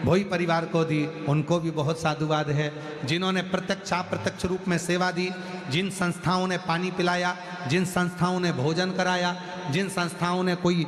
भोई परिवार को दी, उनको भी बहुत साधुवाद है। जिन्होंने प्रत्यक्ष अप्रत्यक्ष रूप में सेवा दी, जिन संस्थाओं ने पानी पिलाया, जिन संस्थाओं ने भोजन कराया, जिन संस्थाओं ने कोई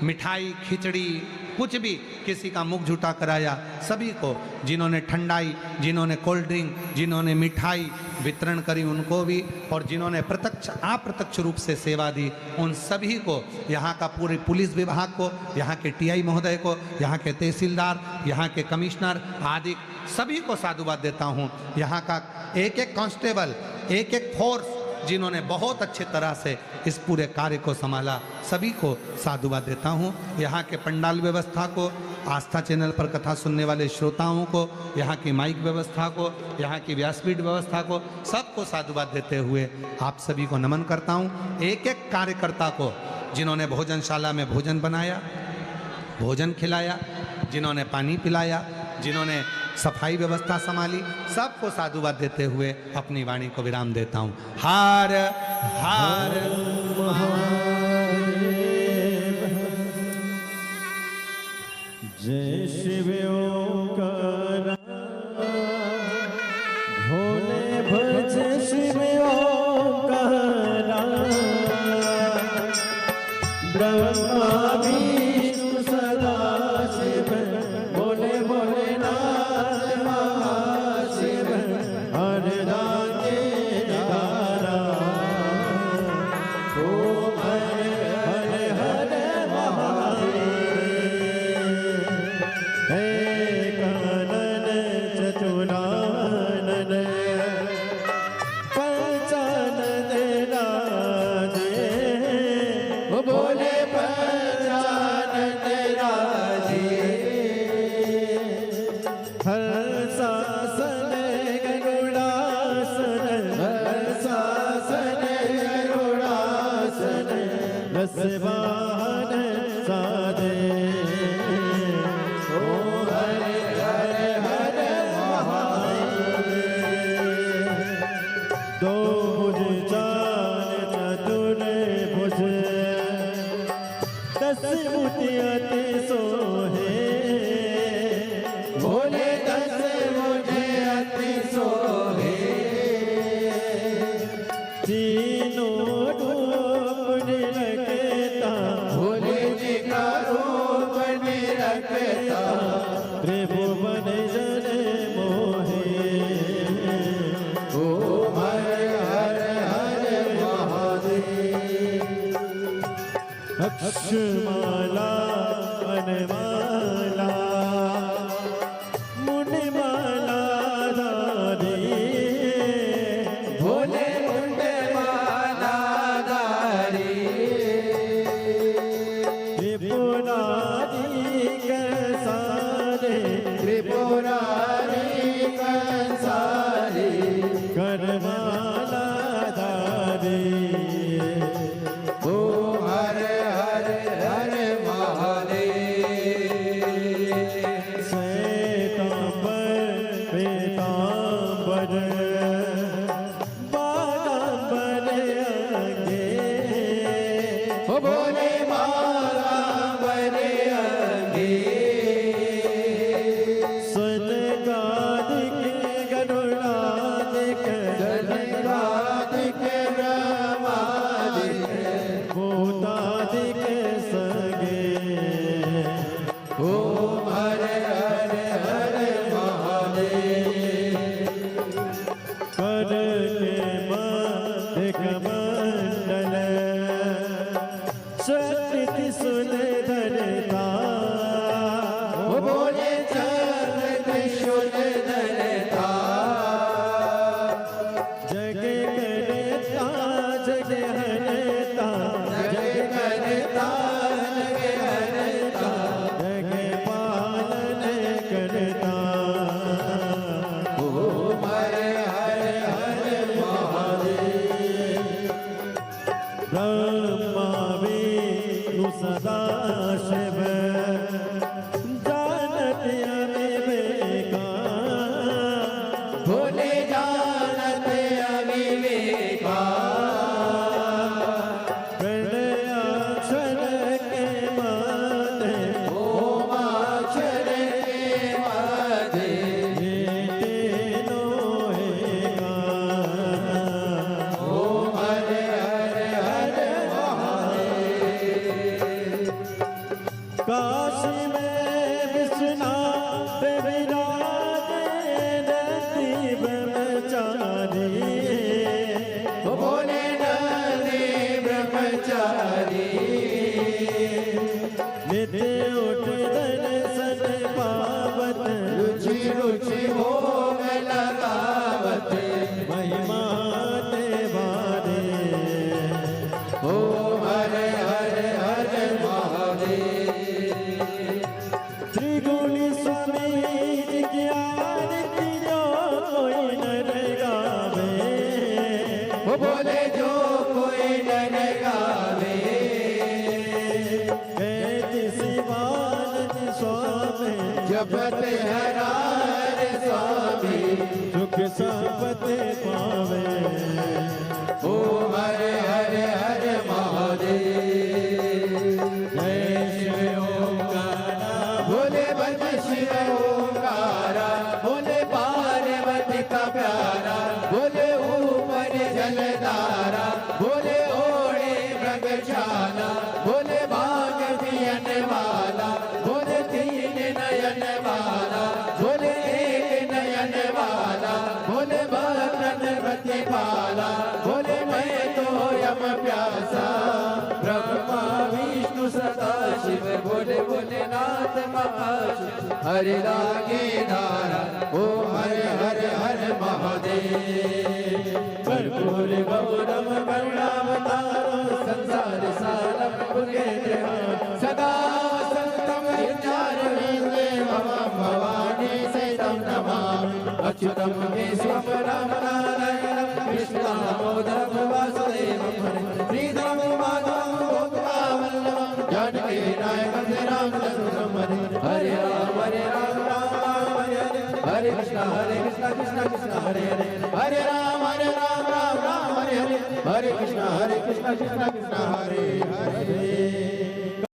मिठाई, खिचड़ी, कुछ भी किसी का मुख झूठा कराया, सभी को, जिन्होंने ठंडाई, जिन्होंने कोल्ड ड्रिंक, जिन्होंने मिठाई वितरण करी, उनको भी, और जिन्होंने प्रत्यक्ष अप्रत्यक्ष रूप से सेवा दी, उन सभी को, यहाँ का पूरे पुलिस विभाग को, यहाँ के टीआई महोदय को, यहाँ के तहसीलदार, यहाँ के कमिश्नर आदि सभी को साधुवाद देता हूँ। यहाँ का एक एक कांस्टेबल, एक एक फोर्स जिन्होंने बहुत अच्छे तरह से इस पूरे कार्य को संभाला, सभी को साधुवाद देता हूँ। यहाँ के पंडाल व्यवस्था को, आस्था चैनल पर कथा सुनने वाले श्रोताओं को, यहाँ की माइक व्यवस्था को, यहाँ की व्यासपीठ व्यवस्था को, सबको साधुवाद देते हुए आप सभी को नमन करता हूँ। एक एक कार्यकर्ता को, जिन्होंने भोजनशाला में भोजन बनाया, भोजन खिलाया, जिन्होंने पानी पिलाया, जिन्होंने सफाई व्यवस्था संभाली, सबको साधुवाद देते हुए अपनी वाणी को विराम देता हूँ। हर हर जय शिव ओंकार भोले भज शिव ओंकार ब्रह्मा विष्णु सदा शिव भोले भोलेनाथ महाशिव हर राजे धारा ओम हर हर हर महादेव। त्रिभुवन जन मोहे ओम हर हर हर महादेव अक्षमाला वनमाला मुनिमाला धारी भोले मुंडमाला धारी त्रिपुरारी कंसारे त्रिपुरारी कंसारे करमाला धारी ओम हर हर हर महादेव श्वेतांबर पीतांबर बागांबर अंगे ओ भोले बागांबर अंगे स्वर्गादिक गरुड़ादिक जलगादिक ब्रह्मादिक भूतादिक सगे ओम हर हर हर महादेव कर के मध्य कमंडल शक्ति सुन धरता ओ बोले चरण सुन धरता जग करता जग हरता जग करता जग हरता जग पालन करता ओम हर हर हर महादेव ब्रह्मा विष्णु सदा शिव जानत अविवेका भोले जानत अविवेका प्रणयाक्षर के माते ओम अक्षर के माते ये तीनों हेगा ओम हर हर हर महादेव काशी में विश्वनाथ विराजे नंदी ब्रह्मचारी ओ भोले नंदी ब्रह्मचारी नित्य उठ दर्शन पावत रुचि रुचि भोग लगावत महिमा देवारे ओम हर हर हर महादेव त्रिगुणी स्वामी जी की आरती जो कोई नर गावे वो बोले जो कोई नर गावे कहती शिवानंद स्वामी जपत हरार स्वामी सुख संपत्ति पावे ओम हर हर हर महादेव जय शिव ओंकारा भोले भज शिव ओंकारा भोले पार्वती का प्यारा भोले ऊपर जलधारा भोले ओढ़े मृगशाला भोले भाग पियन वाला भोले तीन नयन वाला भोले एक नयन वाला भोले भक्तन पति पाला भोले मैं तो यम प्यासा ब्रह्मा विष्णु सदा शिव भोले भोलेनाथ महाशिव हरि लागे धारा ओम हर हर हर महादेव कर्पूर गौरम करुणावतारो संसार सारम भुगे सदा संतम विचारविंदे मम भवानी सहितं नमामि अच्युतं केशवं राम नारायणं कृष्णं दामोदरं वासुदेवं हरे श्रीधरं माधवं गोपिकावल्लभं जानकी नायकं रामचन्द्रं हरे राम राम राम हरे हरे हरे कृष्ण कृष्ण कृष्ण हरे हरे हरे राम राम राम हरे हरे हरे कृष्ण कृष्ण कृष्ण हरे हरे